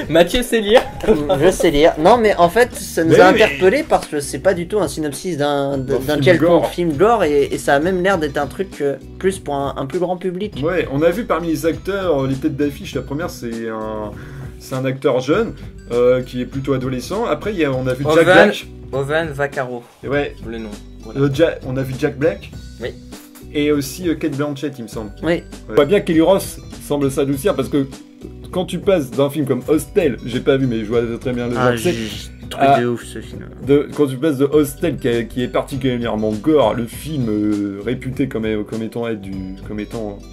[SPEAKER 1] Mathieu sait lire.
[SPEAKER 3] je sais lire. Non mais en fait ça nous
[SPEAKER 2] Mais
[SPEAKER 3] a
[SPEAKER 2] oui.
[SPEAKER 3] interpellé parce que c'est pas du tout un synopsis d'un
[SPEAKER 2] film
[SPEAKER 3] quelconque
[SPEAKER 2] gore.
[SPEAKER 3] film gore et ça a même l'air d'être un truc plus pour un plus grand public.
[SPEAKER 2] Ouais, on a vu parmi les acteurs, les têtes d'affiche, la première c'est un acteur jeune qui est plutôt adolescent. Après on a vu Jack
[SPEAKER 1] Owen.
[SPEAKER 2] Black.
[SPEAKER 1] Owen Vaccaro,
[SPEAKER 2] Et ouais,
[SPEAKER 1] le nom. Voilà.
[SPEAKER 2] on a vu Jack Black.
[SPEAKER 1] Oui.
[SPEAKER 2] Et aussi Kate Blanchett, il me semble.
[SPEAKER 3] Oui,
[SPEAKER 2] On voit bien qu'Eli Ross semble s'adoucir parce que quand tu passes d'un film comme Hostel, j'ai pas vu mais je vois très bien le genre,
[SPEAKER 3] j'ai trouvé
[SPEAKER 2] Ah.
[SPEAKER 3] de ouf ce film.
[SPEAKER 2] quand tu passes de Hostel qui est particulièrement gore, le film réputé comme étant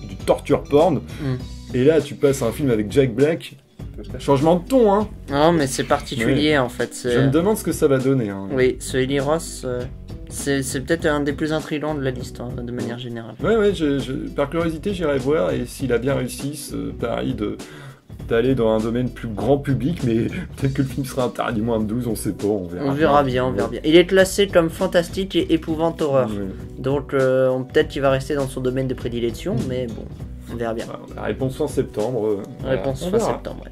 [SPEAKER 2] du torture porn,
[SPEAKER 3] Mm.
[SPEAKER 2] et là tu passes à un film avec Jack Black, changement de ton, hein.
[SPEAKER 3] Non mais c'est particulier en fait.
[SPEAKER 2] Je me demande ce que ça va donner. Hein.
[SPEAKER 3] Oui, ce Eli Roth, c'est peut-être un des plus intrigants de la liste hein, de manière générale.
[SPEAKER 2] Ouais, par curiosité j'irai voir et s'il a bien réussi ce pari d'aller dans un domaine plus grand public, mais peut-être que le film sera interdit moins de 12, on sait pas, on verra.
[SPEAKER 3] On verra bien, on verra bien. Il est classé comme fantastique et épouvante horreur.
[SPEAKER 2] Ouais.
[SPEAKER 3] Donc peut-être qu'il va rester dans son domaine de prédilection, mais bon, on verra bien.
[SPEAKER 2] Voilà, la réponse fin septembre.
[SPEAKER 3] Réponse
[SPEAKER 2] on
[SPEAKER 3] fin
[SPEAKER 2] verra.
[SPEAKER 3] septembre. Ouais.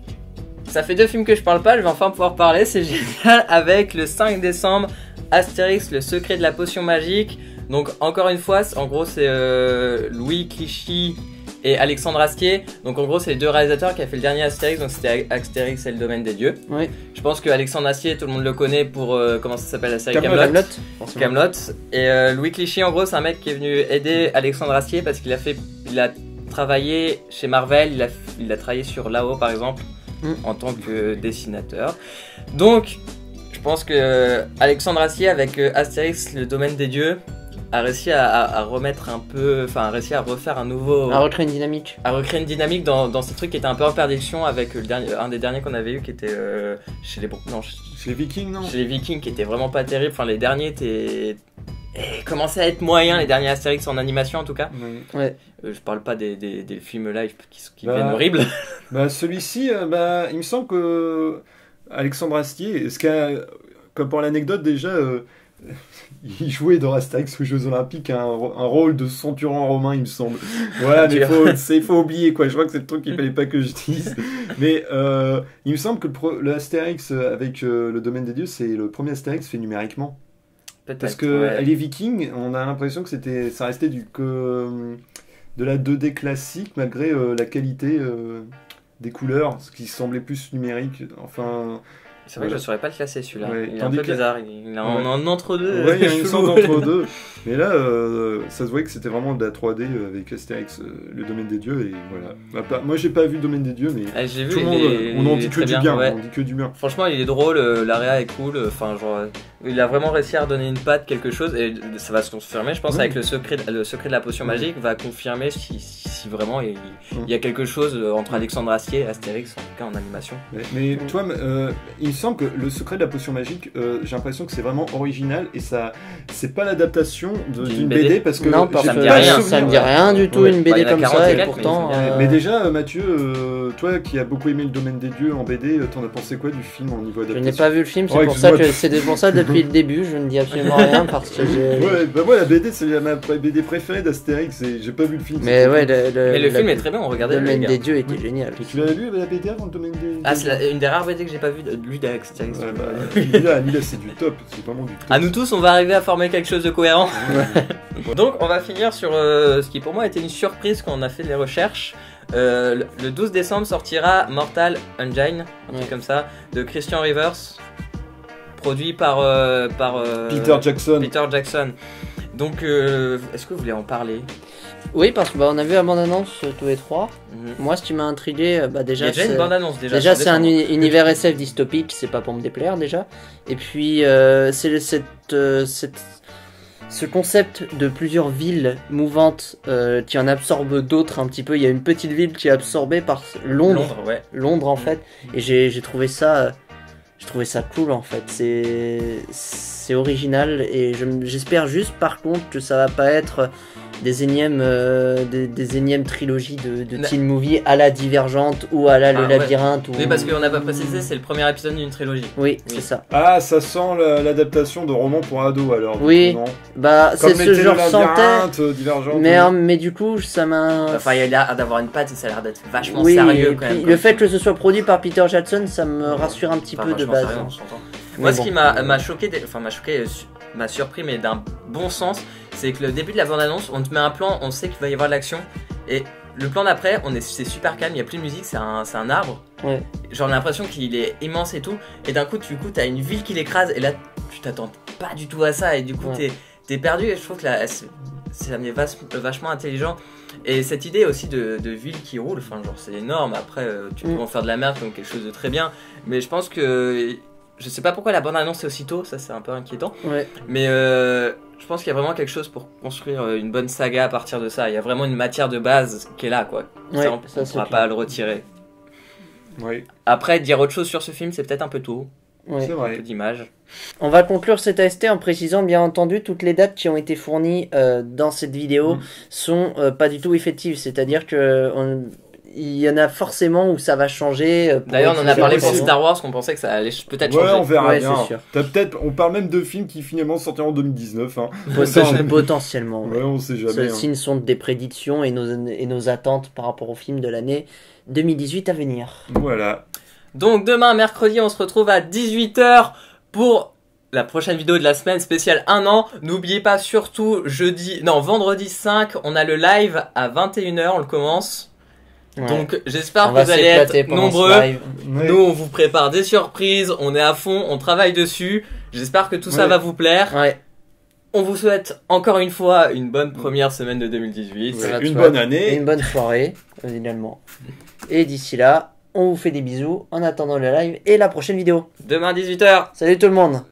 [SPEAKER 1] Ça fait 2 films que je parle pas, je vais enfin pouvoir parler, c'est génial. Avec le 5 décembre, Astérix, le secret de la potion magique. Donc encore une fois, en gros c'est Louis Clichy et Alexandre Astier. Donc en gros c'est les deux réalisateurs qui a fait le dernier Astérix, donc c'était Astérix et le domaine des dieux.
[SPEAKER 3] Oui.
[SPEAKER 1] Je pense que Alexandre Astier, tout le monde le connaît pour comment ça s'appelle la série
[SPEAKER 2] Kaamelott.
[SPEAKER 1] Kaamelott.
[SPEAKER 3] Forcément.
[SPEAKER 1] Kaamelott. Et Louis Clichy en gros c'est un mec qui est venu aider Alexandre Astier parce qu'il a travaillé chez Marvel, il a travaillé sur Là-haut par exemple en tant que dessinateur. Donc je pense que Alexandre Astier avec Astérix, le domaine des dieux, a réussi à remettre un peu, enfin a réussi à refaire un nouveau,
[SPEAKER 3] À recréer une dynamique.
[SPEAKER 1] à recréer une dynamique dans ces trucs qui étaient un peu en perdition avec un des derniers qu'on avait eu qui était chez les
[SPEAKER 2] Chez les Vikings, non?
[SPEAKER 1] chez les Vikings qui était vraiment pas terrible. Enfin les derniers étaient commençaient à être moyens, les derniers Astérix en animation en tout cas.
[SPEAKER 2] Ouais.
[SPEAKER 1] Je parle pas des films live qui
[SPEAKER 2] Bah,
[SPEAKER 1] deviennent horribles.
[SPEAKER 2] Bah celui-ci, il me semble que Alexandre Astier, comme pour l'anecdote déjà, il jouait dans Astérix aux Jeux Olympiques un rôle de centurion romain, il me semble. Voilà, mais faut oublier quoi. Je crois que c'est le truc qu'il fallait pas que je dise. Mais il me semble que le Astérix avec le domaine des dieux, c'est le premier Astérix fait numériquement.
[SPEAKER 1] Peut-être.
[SPEAKER 2] Parce que
[SPEAKER 1] ouais.
[SPEAKER 2] les Vikings, on a l'impression que ça restait de la 2D classique malgré la qualité des couleurs, ce qui semblait plus numérique. Enfin,
[SPEAKER 1] C'est vrai que je saurais pas le classer celui-là.
[SPEAKER 2] Ouais,
[SPEAKER 1] Il est un
[SPEAKER 2] tandis
[SPEAKER 1] peu
[SPEAKER 2] que là-
[SPEAKER 1] bizarre. Il est en entre-deux.
[SPEAKER 2] Ouais, il y a une
[SPEAKER 1] chelou.
[SPEAKER 2] sorte d'entre-deux. Mais là, ça se voyait que c'était vraiment de la 3D avec Astérix, le domaine des dieux, et voilà. Moi, j'ai pas vu le domaine des dieux, mais
[SPEAKER 1] Ah, j'ai vu,
[SPEAKER 2] tout le monde, on en
[SPEAKER 1] il
[SPEAKER 2] dit
[SPEAKER 1] est
[SPEAKER 2] que
[SPEAKER 1] très
[SPEAKER 2] du bien.
[SPEAKER 1] ouais.
[SPEAKER 2] On dit que du bien.
[SPEAKER 1] Franchement, il est drôle, l'area est cool. Enfin, genre, il a vraiment réussi à redonner une patte, quelque chose, et ça va se confirmer, je pense,
[SPEAKER 2] Oui.
[SPEAKER 1] avec le secret de la potion magique, va confirmer si vraiment il y a quelque chose entre Alexandre Astier et Astérix, en tout cas en animation.
[SPEAKER 2] Mais toi, il me semble que le secret de la potion magique, j'ai l'impression que c'est vraiment original, et ça, c'est pas l'adaptation d'une BD, parce que
[SPEAKER 3] non, parce
[SPEAKER 1] ça me
[SPEAKER 3] que
[SPEAKER 1] dit rien.
[SPEAKER 3] ça me dit rien du tout,
[SPEAKER 2] Ouais.
[SPEAKER 3] une
[SPEAKER 1] Bah,
[SPEAKER 3] BD
[SPEAKER 1] il y en a
[SPEAKER 3] comme
[SPEAKER 1] 40
[SPEAKER 3] ça,
[SPEAKER 1] et
[SPEAKER 3] et
[SPEAKER 1] quelques,
[SPEAKER 3] pourtant...
[SPEAKER 1] mais
[SPEAKER 2] Mais déjà, Mathieu, toi qui as beaucoup aimé le domaine des dieux en BD, t'en as pensé quoi du film en niveau
[SPEAKER 3] Je
[SPEAKER 2] adaptation?
[SPEAKER 3] n'ai pas vu le film, c'est
[SPEAKER 2] Ouais,
[SPEAKER 3] pour ça
[SPEAKER 2] excuse-moi.
[SPEAKER 3] depuis le début, je ne dis absolument rien parce que j'ai...
[SPEAKER 2] Ouais, bah moi la BD c'est ma BD préférée d'Astérix, et j'ai pas vu le film.
[SPEAKER 3] Mais ouais,
[SPEAKER 1] Mais le film est très bien, on
[SPEAKER 3] le
[SPEAKER 1] regardait le
[SPEAKER 3] domaine
[SPEAKER 1] gars.
[SPEAKER 3] des dieux était génial.
[SPEAKER 2] Et tu l'avais lu la BD avant le domaine des
[SPEAKER 1] Ah,
[SPEAKER 2] dieux?
[SPEAKER 1] c'est une des rares BD que j'ai pas vu de lui d'Astérix.
[SPEAKER 2] Ouais, bah, Lila c'est du top, c'est vraiment du top.
[SPEAKER 1] À nous tous, on va arriver à former quelque chose de cohérent. Donc, on va finir sur ce qui pour moi était une surprise quand on a fait les recherches. Le 12 décembre sortira Mortal Engine, un truc comme ça, de Christian Rivers, produit par
[SPEAKER 2] Peter Jackson.
[SPEAKER 1] Peter Jackson. Donc, est-ce que vous voulez en parler?
[SPEAKER 3] Oui, parce que on a vu la bande-annonce tous les trois.
[SPEAKER 1] Mhm.
[SPEAKER 3] Moi, ce qui m'a intrigué,
[SPEAKER 1] Il y
[SPEAKER 3] déjà,
[SPEAKER 1] a déjà une bande-annonce déjà.
[SPEAKER 3] déjà
[SPEAKER 1] sur
[SPEAKER 3] c'est un
[SPEAKER 1] décembre.
[SPEAKER 3] univers SF dystopique, c'est pas pour me déplaire déjà. Et puis, c'est ce concept de plusieurs villes mouvantes qui en absorbent d'autres un petit peu. Il y a une petite ville qui est absorbée par Londres,
[SPEAKER 1] ouais.
[SPEAKER 3] Londres en fait. Et j'ai trouvé ça cool en fait. C'est original et j'espère juste par contre que ça va pas être des énièmes trilogies de teen movie à la Divergente ou à la Le
[SPEAKER 1] Ah, ouais.
[SPEAKER 3] Labyrinthe.
[SPEAKER 1] Oui, parce qu'on n'a pas précisé, c'est le premier épisode d'une trilogie.
[SPEAKER 3] Oui,
[SPEAKER 1] Oui.
[SPEAKER 3] c'est ça.
[SPEAKER 2] Ah, ça sent l'adaptation de roman pour ados alors. du
[SPEAKER 3] Oui.
[SPEAKER 2] coup, non
[SPEAKER 3] Bah, c'est
[SPEAKER 2] Comme
[SPEAKER 3] ce
[SPEAKER 2] était
[SPEAKER 3] genre
[SPEAKER 2] le
[SPEAKER 3] sentais.
[SPEAKER 2] labyrinthe, Divergente.
[SPEAKER 3] Mais du coup, ça m'a.
[SPEAKER 1] Enfin, il y a l'air d'avoir une patte et ça a l'air d'être vachement
[SPEAKER 3] Oui,
[SPEAKER 1] sérieux
[SPEAKER 3] et
[SPEAKER 1] quand
[SPEAKER 3] puis
[SPEAKER 1] même.
[SPEAKER 3] le fait que ce soit produit par Peter Jackson, ça me rassure un petit
[SPEAKER 1] Enfin,
[SPEAKER 3] peu de
[SPEAKER 1] vachement
[SPEAKER 3] base.
[SPEAKER 1] sérieux, on s'entend.
[SPEAKER 3] Mais
[SPEAKER 1] Moi, ce
[SPEAKER 3] bon.
[SPEAKER 1] qui m'a choqué, m'a surpris, mais d'un bon sens, c'est que le début de la bande-annonce, on te met un plan, on sait qu'il va y avoir de l'action, et le plan d'après, c'est super calme, il n'y a plus de musique, c'est un arbre.
[SPEAKER 3] Ouais.
[SPEAKER 1] Genre, j'ai l'impression qu'il est immense et tout, et d'un coup, t'as une ville qui l'écrase, et là, tu t'attends pas du tout à ça, et du coup,
[SPEAKER 3] Ouais.
[SPEAKER 1] t'es perdu, et je trouve que là, c'est vachement intelligent. Et cette idée aussi de ville qui roule, enfin, genre, c'est énorme. Après, tu peux en faire de la merde comme quelque chose de très bien, mais je pense que. Je sais pas pourquoi la bande-annonce est aussitôt, ça c'est un peu inquiétant.
[SPEAKER 3] Ouais.
[SPEAKER 1] Mais je pense qu'il y a vraiment quelque chose pour construire une bonne saga à partir de ça. Il y a vraiment une matière de base qui est là, quoi.
[SPEAKER 3] Ouais,
[SPEAKER 1] Ça, on
[SPEAKER 3] ça,
[SPEAKER 1] ne
[SPEAKER 3] c'est
[SPEAKER 1] pourra
[SPEAKER 3] clair.
[SPEAKER 1] pas le retirer.
[SPEAKER 2] Oui,
[SPEAKER 1] Après, dire autre chose sur ce film, c'est peut-être un peu tôt.
[SPEAKER 3] Ouais.
[SPEAKER 2] c'est
[SPEAKER 1] Un
[SPEAKER 2] vrai.
[SPEAKER 1] peu d'image.
[SPEAKER 3] On va conclure cet AST en précisant bien entendu toutes les dates qui ont été fournies dans cette vidéo sont pas du tout effectives, c'est-à-dire que il y en a forcément où ça va changer.
[SPEAKER 1] D'ailleurs, on en a
[SPEAKER 2] c'est
[SPEAKER 1] parlé pour
[SPEAKER 2] possible.
[SPEAKER 1] Star Wars, qu'on pensait que ça allait peut-être
[SPEAKER 2] Ouais, on
[SPEAKER 1] changer.
[SPEAKER 2] verra
[SPEAKER 3] Ouais,
[SPEAKER 2] bien.
[SPEAKER 3] c'est sûr.
[SPEAKER 2] On parle même de films qui finalement sortiront en 2019. Hein.
[SPEAKER 3] Potentiellement.
[SPEAKER 2] Ouais, on sait jamais.
[SPEAKER 3] Celles-ci ne sont des prédictions et nos attentes par rapport au film de l'année 2018 à venir.
[SPEAKER 2] Voilà.
[SPEAKER 1] Donc demain, mercredi, on se retrouve à 18h pour la prochaine vidéo de la semaine spéciale 1 an. N'oubliez pas surtout vendredi 5, on a le live à 21h, on le commence.
[SPEAKER 3] Ouais.
[SPEAKER 1] Donc j'espère
[SPEAKER 3] On
[SPEAKER 1] que
[SPEAKER 3] va
[SPEAKER 1] vous allez
[SPEAKER 3] s'éclater
[SPEAKER 1] être
[SPEAKER 3] pendant ce
[SPEAKER 1] nombreux.
[SPEAKER 3] live.
[SPEAKER 2] Ouais.
[SPEAKER 1] Nous, on vous prépare des surprises, on est à fond, on travaille dessus. J'espère que tout ça
[SPEAKER 2] Ouais.
[SPEAKER 1] va vous plaire.
[SPEAKER 3] Ouais.
[SPEAKER 1] On vous souhaite encore une fois une bonne première semaine de 2018.
[SPEAKER 3] Ça va de
[SPEAKER 2] Une
[SPEAKER 3] soi.
[SPEAKER 2] bonne
[SPEAKER 3] Et
[SPEAKER 2] année.
[SPEAKER 3] une bonne soirée, également. Et d'ici là, on vous fait des bisous en attendant le live et la prochaine vidéo.
[SPEAKER 1] Demain 18h.
[SPEAKER 3] Salut tout le monde!